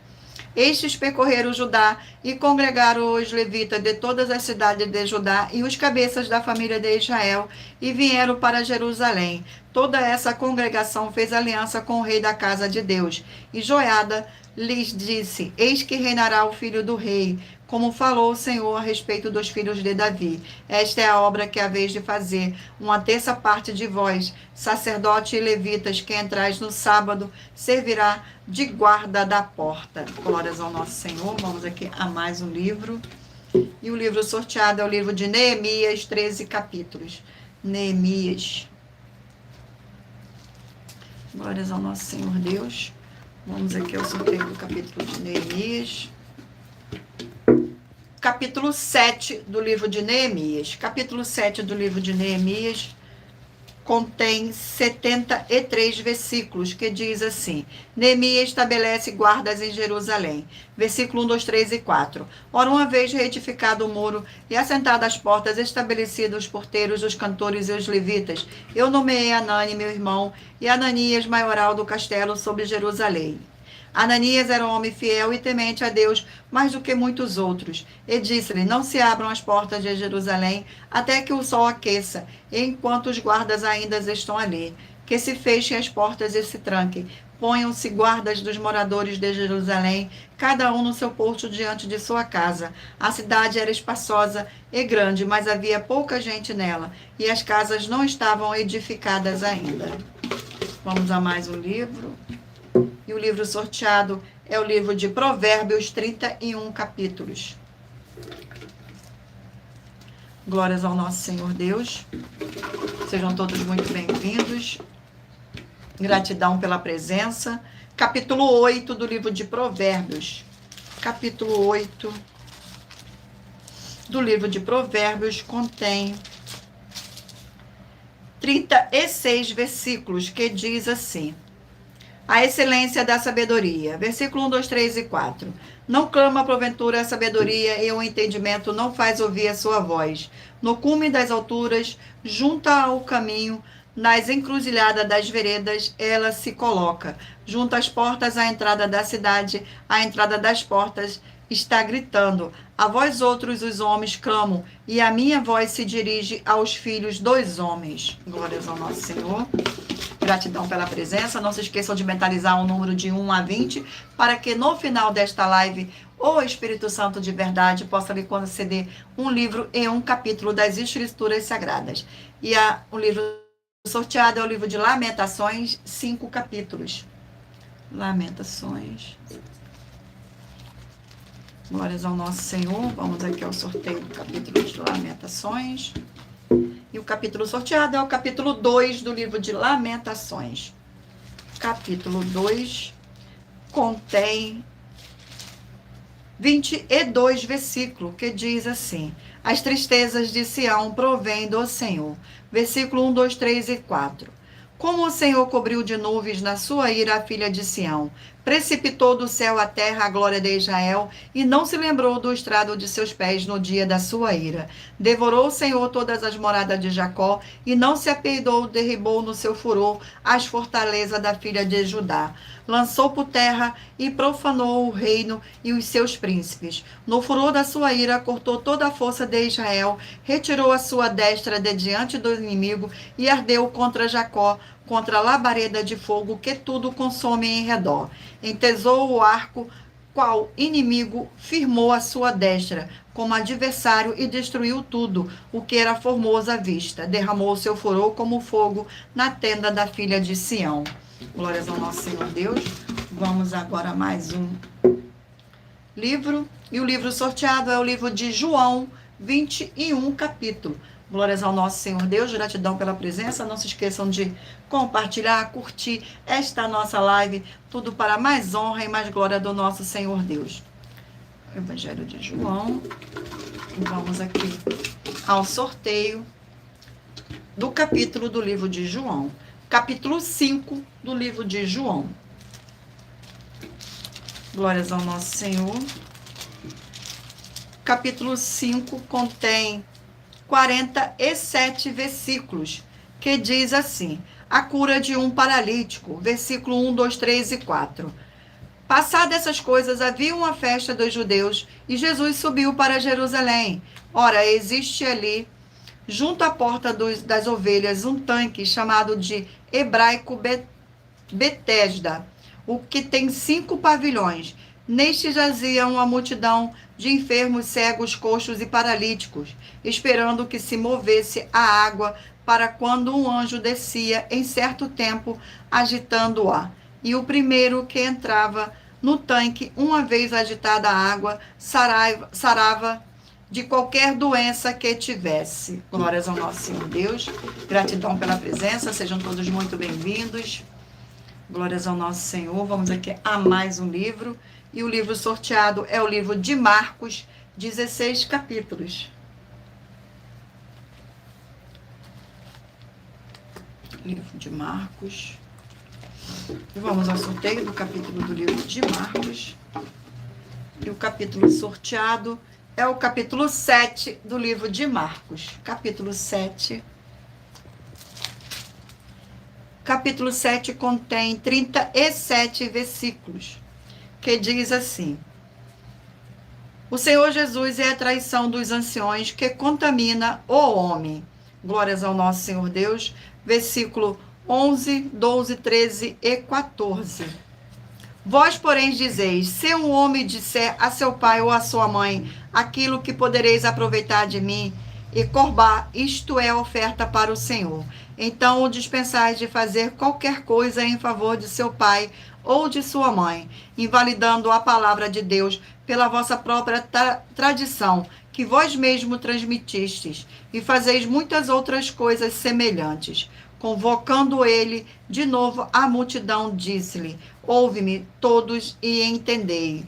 Speaker 1: Estes percorreram Judá e congregaram os levitas de todas as cidades de Judá e os cabeças da família de Israel e vieram para Jerusalém. Toda essa congregação fez aliança com o rei da casa de Deus. E Joiada lhes disse: eis que reinará o filho do rei, como falou o Senhor a respeito dos filhos de Davi. Esta é a obra que haveis de fazer. 1/3 parte de vós, sacerdote e levitas, que entrais no sábado, servirá de guarda da porta. Glórias ao nosso Senhor. Vamos aqui a mais um livro. E o livro sorteado é o livro de Neemias, 13 capítulos. Neemias. Glórias ao nosso Senhor Deus. Vamos aqui ao sorteio do capítulo de Neemias. Capítulo 7 do livro de Neemias. Capítulo 7 do livro de Neemias contém 73 versículos, que diz assim: Neemias estabelece guardas em Jerusalém. Versículo 1, 2, 3 e 4. Ora, uma vez reedificado o muro e assentadas as portas, estabelecidos os porteiros, os cantores e os levitas, eu nomeei Anani, meu irmão, e Ananias, maioral do castelo sobre Jerusalém. Ananias era um homem fiel e temente a Deus, mais do que muitos outros. E disse-lhe: não se abram as portas de Jerusalém até que o sol aqueça, enquanto os guardas ainda estão ali. Que se fechem as portas e se tranquem. Ponham-se guardas dos moradores de Jerusalém, cada um no seu posto diante de sua casa. A cidade era espaçosa e grande, mas havia pouca gente nela, e as casas não estavam edificadas ainda. Vamos a mais um livro. E o livro sorteado é o livro de Provérbios, 31 capítulos. Glórias ao nosso Senhor Deus. Sejam todos muito bem-vindos. Gratidão pela presença. Capítulo 8 do livro de Provérbios. Capítulo 8 do livro de Provérbios contém 36 versículos, que diz assim: a excelência da sabedoria. Versículo 1, 2, 3 e 4. Não clama porventura a sabedoria, e o entendimento não faz ouvir a sua voz. No cume das alturas, junto ao caminho, nas encruzilhadas das veredas, ela se coloca. Junto às portas, à entrada da cidade, à entrada das portas, está gritando: a vós outros os homens clamam, e a minha voz se dirige aos filhos dos homens. Glórias ao nosso Senhor. Gratidão pela presença. Não se esqueçam de mentalizar o número de 1 a 20, para que no final desta live o Espírito Santo de verdade possa lhe conceder um livro e um capítulo das Escrituras Sagradas. E o livro sorteado é o livro de Lamentações, 5 capítulos. Lamentações. Glórias ao nosso Senhor. Vamos aqui ao sorteio do capítulo de Lamentações. E o capítulo sorteado é o capítulo 2 do livro de Lamentações. Capítulo 2 contém 22 versículos, que diz assim: as tristezas de Sião provêm do Senhor. Versículo 1, 2, 3 e 4. Como o Senhor cobriu de nuvens na sua ira a filha de Sião, precipitou do céu à terra a glória de Israel, e não se lembrou do estrado de seus pés no dia da sua ira. Devorou o Senhor todas as moradas de Jacó, e não se apeidou, derribou no seu furor as fortalezas da filha de Judá. Lançou por terra e profanou o reino e os seus príncipes. No furor da sua ira, cortou toda a força de Israel, retirou a sua destra de diante do inimigo, e ardeu contra Jacó, contra a labareda de fogo que tudo consome em redor. Entesou o arco, qual inimigo firmou a sua destra como adversário, e destruiu tudo o que era formoso à vista. Derramou o seu furor como fogo na tenda da filha de Sião. Glórias ao nosso Senhor Deus. Vamos agora a mais um livro. E o livro sorteado é o livro de João, 21 capítulo. Glórias ao nosso Senhor Deus, gratidão pela presença. Não se esqueçam de compartilhar, curtir esta nossa live, tudo para mais honra e mais glória do nosso Senhor Deus. Evangelho de João. Vamos aqui ao sorteio do capítulo do livro de João. Capítulo 5 do livro de João. Glórias ao nosso Senhor. Capítulo 5 contém 47 versículos, que diz assim: a cura de um paralítico, versículo 1, 2, 3 e 4. Passadas essas coisas, havia uma festa dos judeus, e Jesus subiu para Jerusalém. Ora, existe ali, junto à porta das ovelhas, um tanque chamado de hebraico Betesda, o que tem 5 pavilhões. Neste jazia uma multidão de enfermos, cegos, coxos e paralíticos, esperando que se movesse a água, para quando um anjo descia em certo tempo, agitando-a. E o primeiro que entrava no tanque, uma vez agitada a água, sarava de qualquer doença que tivesse. Glórias ao nosso Senhor Deus. Gratidão pela presença. Sejam todos muito bem-vindos. Glórias ao nosso Senhor. Vamos aqui a mais um livro. E o livro sorteado é o livro de Marcos, 16 capítulos. Livro de Marcos. E vamos ao sorteio do capítulo do livro de Marcos. E o capítulo sorteado é o capítulo 7 do livro de Marcos. Capítulo 7. Capítulo 7 contém 37 versículos, que diz assim: o Senhor Jesus é a traição dos anciões que contamina o homem. Glórias ao nosso Senhor Deus. Versículo 11, 12, 13 e 14. Vós, porém, dizeis: se um homem disser a seu pai ou a sua mãe aquilo que podereis aproveitar de mim, e corbá, isto é oferta para o Senhor, então o dispensais de fazer qualquer coisa em favor de seu pai ou de sua mãe, invalidando a palavra de Deus pela vossa própria tradição, que vós mesmo transmitistes, e fazeis muitas outras coisas semelhantes. Convocando ele de novo a multidão, disse-lhe: ouve-me todos e entendei.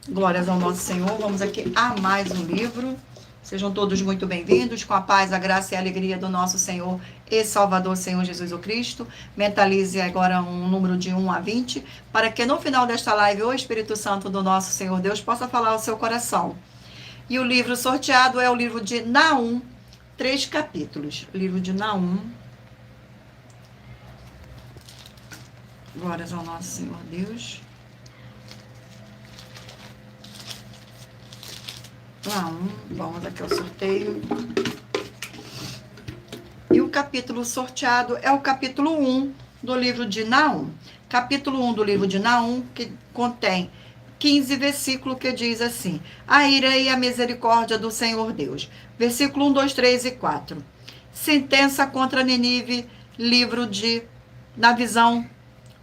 Speaker 1: Glórias ao nosso Senhor. Vamos aqui a mais um livro. Sejam todos muito bem-vindos, com a paz, a graça e a alegria do nosso Senhor e Salvador, Senhor Jesus o Cristo. Mentalize agora um número de 1 a 20, para que no final desta live o Espírito Santo do nosso Senhor Deus possa falar ao seu coração. E o livro sorteado é o livro de Naum, 3 capítulos. O livro de Naum. Glórias ao nosso Senhor Deus. Naum, vamos aqui ao sorteio. E o capítulo sorteado é o capítulo 1 do livro de Naum. Capítulo 1 do livro de Naum, que contém 15 versículos, que diz assim: a ira e a misericórdia do Senhor Deus. Versículo 1, 2, 3 e 4. Sentença contra Nínive, livro na visão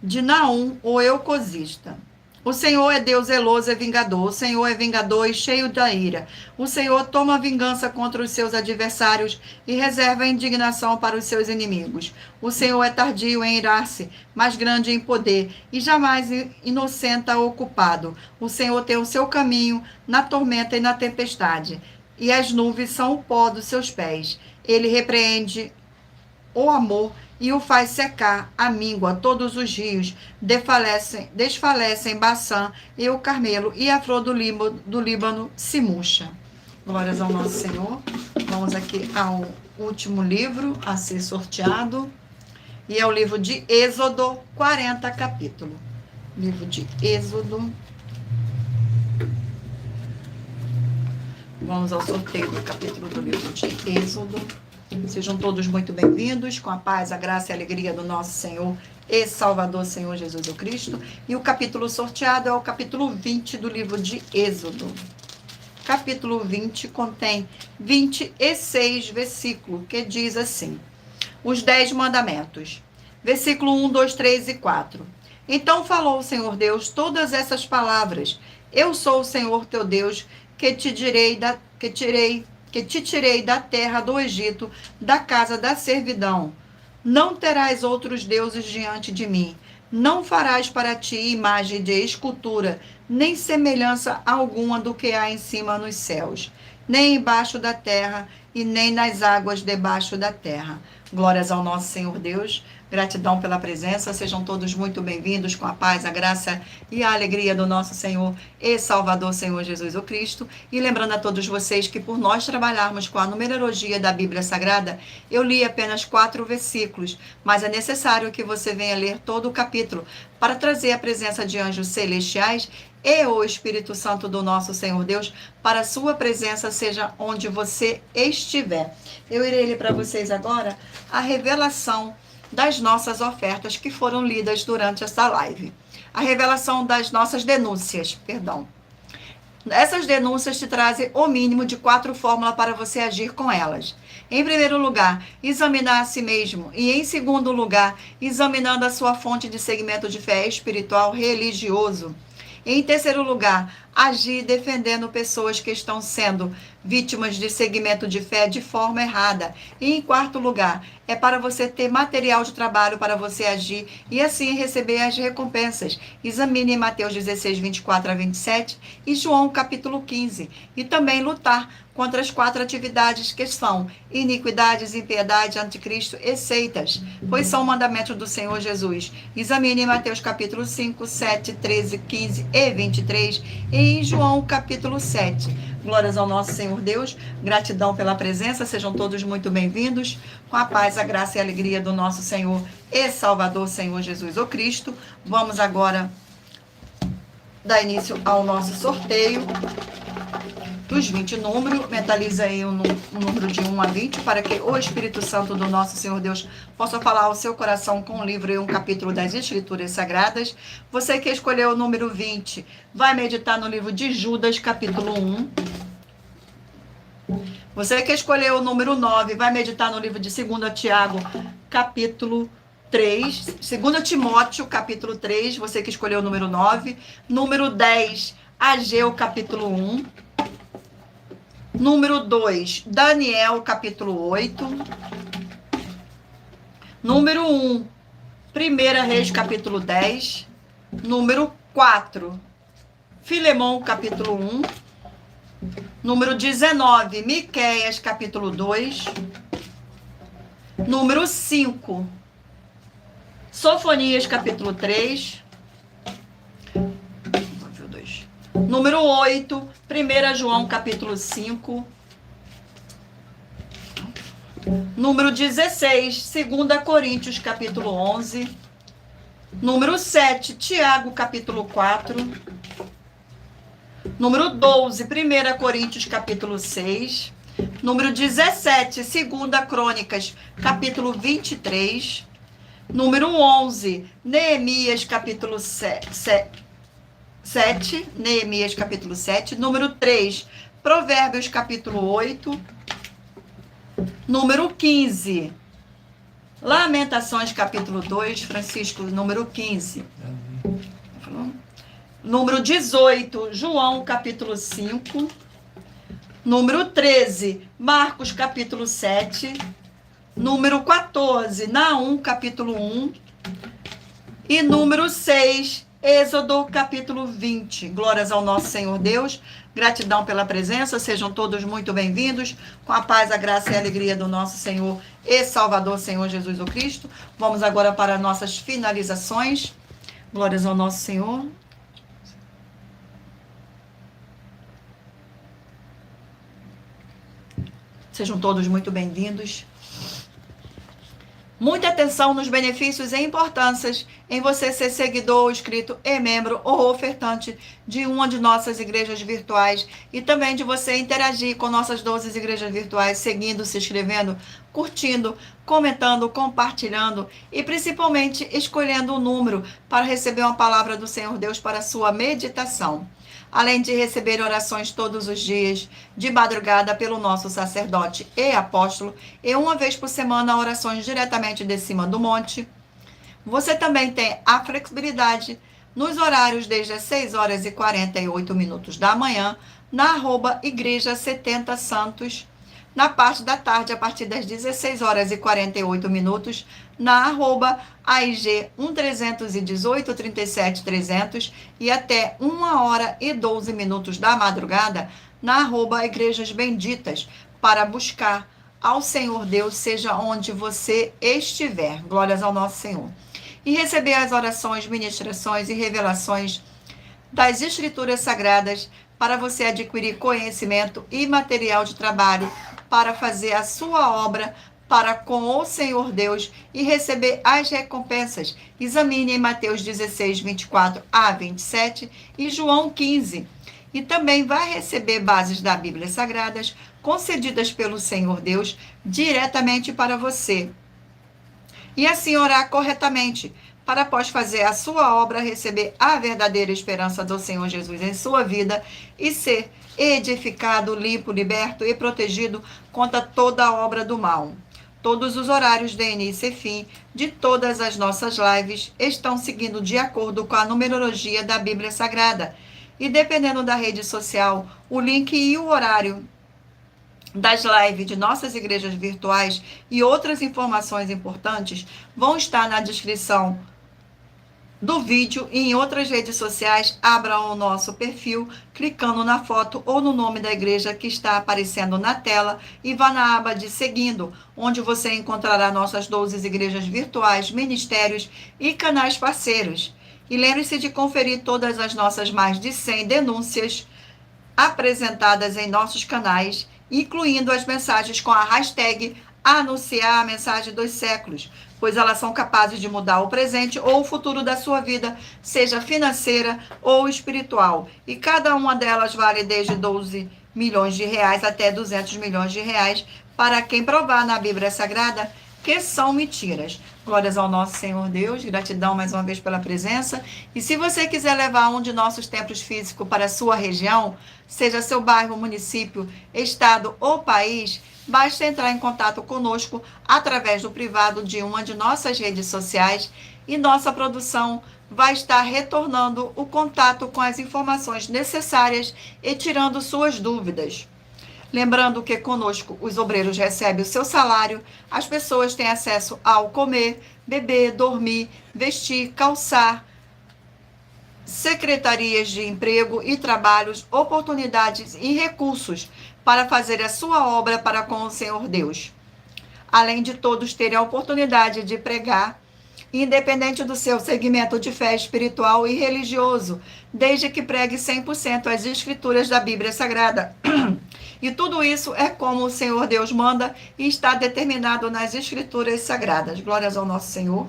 Speaker 1: de Naum, o eucosista. O Senhor é Deus zeloso e vingador. O Senhor é vingador e cheio da ira. O Senhor toma vingança contra os seus adversários e reserva a indignação para os seus inimigos. O Senhor é tardio em irar-se, mas grande em poder, e jamais inocenta o culpado. O Senhor tem o seu caminho na tormenta e na tempestade, e as nuvens são o pó dos seus pés. Ele repreende o amor e o faz secar a míngua. Todos os rios desfalecem Baçã e o Carmelo, e a flor do Líbano se murcha. Glórias ao nosso Senhor. Vamos aqui ao último livro a ser sorteado, e é o livro de Êxodo, 40 capítulos. Livro de Êxodo. Vamos ao sorteio do capítulo do livro de Êxodo. Sejam todos muito bem-vindos, com a paz, a graça e a alegria do nosso Senhor e Salvador, Senhor Jesus o Cristo. E o capítulo sorteado é o capítulo 20 do livro de Êxodo. Capítulo 20 contém 26 versículos, que diz assim: os 10 mandamentos. Versículo 1, 2, 3 e 4. Então falou o Senhor Deus todas essas palavras: eu sou o Senhor teu Deus, que te tirei da terra do Egito, da casa da servidão. Não terás outros deuses diante de mim. Não farás para ti imagem de escultura, nem semelhança alguma do que há em cima nos céus, nem embaixo da terra, e nem nas águas debaixo da terra. Glórias ao nosso Senhor Deus. Gratidão pela presença. Sejam todos muito bem-vindos, com a paz, a graça e a alegria do nosso Senhor e Salvador, Senhor Jesus o Cristo. E lembrando a todos vocês que, por nós trabalharmos com a numerologia da Bíblia Sagrada, eu li apenas 4 versículos, mas é necessário que você venha ler todo o capítulo para trazer a presença de anjos celestiais e o Espírito Santo do nosso Senhor Deus, para a sua presença seja onde você estiver. Eu irei ler para vocês agora a revelação das nossas ofertas que foram lidas durante essa live. A revelação das nossas denúncias, perdão. Essas denúncias te trazem o mínimo de 4 fórmulas para você agir com elas. Em primeiro lugar, examinar a si mesmo. E em segundo lugar, examinando a sua fonte de segmento de fé espiritual religioso. Em terceiro lugar, agir defendendo pessoas que estão sendo vítimas de segmento de fé de forma errada. E em quarto lugar, é para você ter material de trabalho para você agir e assim receber as recompensas. Examine Mateus 16, 24 a 27 e João capítulo 15. E também lutar contra as 4 atividades que são iniquidades, impiedade, anticristo e seitas, pois são mandamentos do Senhor Jesus. Examine Mateus capítulo 5, 7, 13, 15 e 23 e em João capítulo 7. Glórias ao nosso Senhor Deus, gratidão pela presença, sejam todos muito bem-vindos, com a paz, a graça e a alegria do nosso Senhor e Salvador, Senhor Jesus o Cristo. Vamos agora dar início ao nosso sorteio dos 20 números. Mentaliza aí um número de 1 a 20, para que o Espírito Santo do nosso Senhor Deus possa falar ao seu coração com um livro e um capítulo das Escrituras Sagradas. Você que escolheu o número 20, vai meditar no livro de Judas, capítulo 1. Você que escolheu o número 9, vai meditar no livro de 2 Tiago, capítulo 3. 2 Timóteo, capítulo 3, você que escolheu o número 9. Número 10, Ageu, capítulo 1. Número 2, Daniel, capítulo 8. Número 1, 1 Reis, capítulo 10. Número 4, Filemão, capítulo 1. Número 19, Miqueias, capítulo 2. Número 5, Sofonias, capítulo 3. Número 8, 1 João, capítulo 5. Número 16, 2 Coríntios, capítulo 11. Número 7, Tiago, capítulo 4. Número 12, 1 Coríntios, capítulo 6. Número 17, 2 Crônicas, capítulo 23. Número 11, Neemias, capítulo 7. Neemias, capítulo 7. Número 3, Provérbios, capítulo 8. Número 15, Lamentações, capítulo 2. Francisco, número 15. Número 18, João, capítulo 5. Número 13, Marcos, capítulo 7. Número 14, Naum, capítulo 1. E número 6, Êxodo, capítulo 20. Glórias ao nosso Senhor Deus. Gratidão pela presença. Sejam todos muito bem-vindos. Com a paz, a graça e a alegria do nosso Senhor e Salvador, Senhor Jesus o Cristo. Vamos agora para nossas finalizações. Glórias ao nosso Senhor. Sejam todos muito bem-vindos. Muita atenção nos benefícios e importâncias em você ser seguidor, inscrito e membro ou ofertante de uma de nossas igrejas virtuais e também de você interagir com nossas 12 igrejas virtuais, seguindo, se inscrevendo, curtindo, comentando, compartilhando e principalmente escolhendo um número para receber uma palavra do Senhor Deus para a sua meditação. Além de receber orações todos os dias, de madrugada, pelo nosso sacerdote e apóstolo, e uma vez por semana, orações diretamente de cima do monte. Você também tem a flexibilidade nos horários desde as 6 horas e 48 minutos da manhã, na @igreja 70 Santos, na parte da tarde, a partir das 16 horas e 48 minutos, na @AIG 1318 37 300 e até 1 hora e 12 minutos da madrugada, na Igrejas Benditas, para buscar ao Senhor Deus, seja onde você estiver. Glórias ao nosso Senhor. E receber as orações, ministrações e revelações das Escrituras Sagradas para você adquirir conhecimento e material de trabalho para fazer a sua obra para com o Senhor Deus e receber as recompensas. Examine em Mateus 16, 24 a 27 e João 15. E também vai receber bases da Bíblia Sagradas concedidas pelo Senhor Deus diretamente para você. E assim orar corretamente, para após fazer a sua obra, receber a verdadeira esperança do Senhor Jesus em sua vida e ser edificado, limpo, liberto e protegido contra toda a obra do mal. Todos os horários de início e fim de todas as nossas lives estão seguindo de acordo com a numerologia da Bíblia Sagrada. E dependendo da rede social, o link e o horário das lives de nossas igrejas virtuais e outras informações importantes vão estar na descrição do vídeo e em outras redes sociais. Abra o nosso perfil, clicando na foto ou no nome da igreja que está aparecendo na tela e vá na aba de Seguindo, onde você encontrará nossas 12 igrejas virtuais, ministérios e canais parceiros. E lembre-se de conferir todas as nossas mais de 100 denúncias apresentadas em nossos canais, incluindo as mensagens com a hashtag Anunciar a Mensagem dos Séculos, pois elas são capazes de mudar o presente ou o futuro da sua vida, seja financeira ou espiritual. E cada uma delas vale desde 12 milhões de reais até 200 milhões de reais para quem provar na Bíblia Sagrada que são mentiras. Glórias ao nosso Senhor Deus, gratidão mais uma vez pela presença. E se você quiser levar um de nossos templos físicos para a sua região, seja seu bairro, município, estado ou país, basta entrar em contato conosco através do privado de uma de nossas redes sociais e nossa produção vai estar retornando o contato com as informações necessárias e tirando suas dúvidas. Lembrando que conosco os obreiros recebem o seu salário, as pessoas têm acesso ao comer, beber, dormir, vestir, calçar, secretarias de emprego e trabalhos, oportunidades e recursos para fazer a sua obra para com o Senhor Deus. Além de todos terem a oportunidade de pregar, independente do seu segmento de fé espiritual e religioso, desde que pregue 100% as escrituras da Bíblia Sagrada. E tudo isso é como o Senhor Deus manda e está determinado nas escrituras sagradas. Glórias ao nosso Senhor.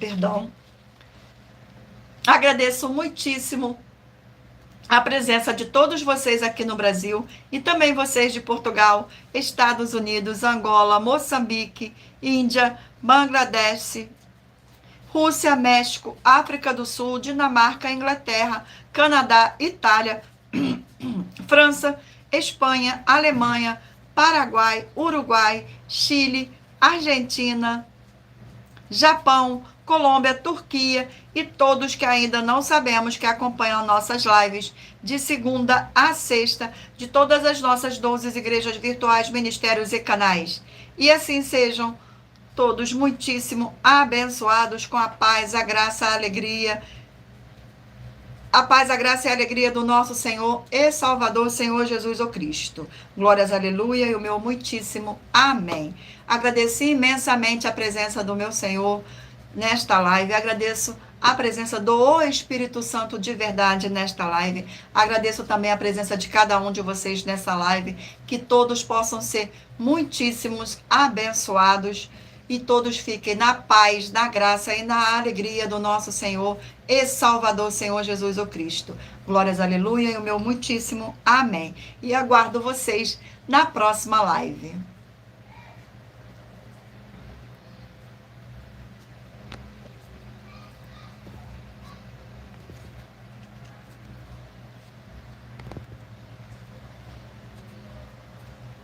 Speaker 1: Perdão. Agradeço muitíssimo a presença de todos vocês aqui no Brasil e também vocês de Portugal, Estados Unidos, Angola, Moçambique, Índia, Bangladesh, Rússia, México, África do Sul, Dinamarca, Inglaterra, Canadá, Itália, França, Espanha, Alemanha, Paraguai, Uruguai, Chile, Argentina, Japão, Colômbia, Turquia e todos que ainda não sabemos que acompanham nossas lives de segunda a sexta de todas as nossas 12 igrejas virtuais, ministérios e canais. E assim sejam todos muitíssimo abençoados com a paz, a graça, a alegria. A paz, a graça e a alegria do nosso Senhor e Salvador, Senhor Jesus o Cristo. Glórias, aleluia, e o meu muitíssimo amém. Agradeci imensamente a presença do meu Senhor nesta live. Agradeço a presença do Espírito Santo de verdade nesta live. Agradeço também a presença de cada um de vocês nessa live. Que todos possam ser muitíssimos abençoados e todos fiquem na paz, na graça e na alegria do nosso Senhor e Salvador, Senhor Jesus o Cristo. Glórias, aleluia, e o meu muitíssimo amém. E aguardo vocês na próxima live.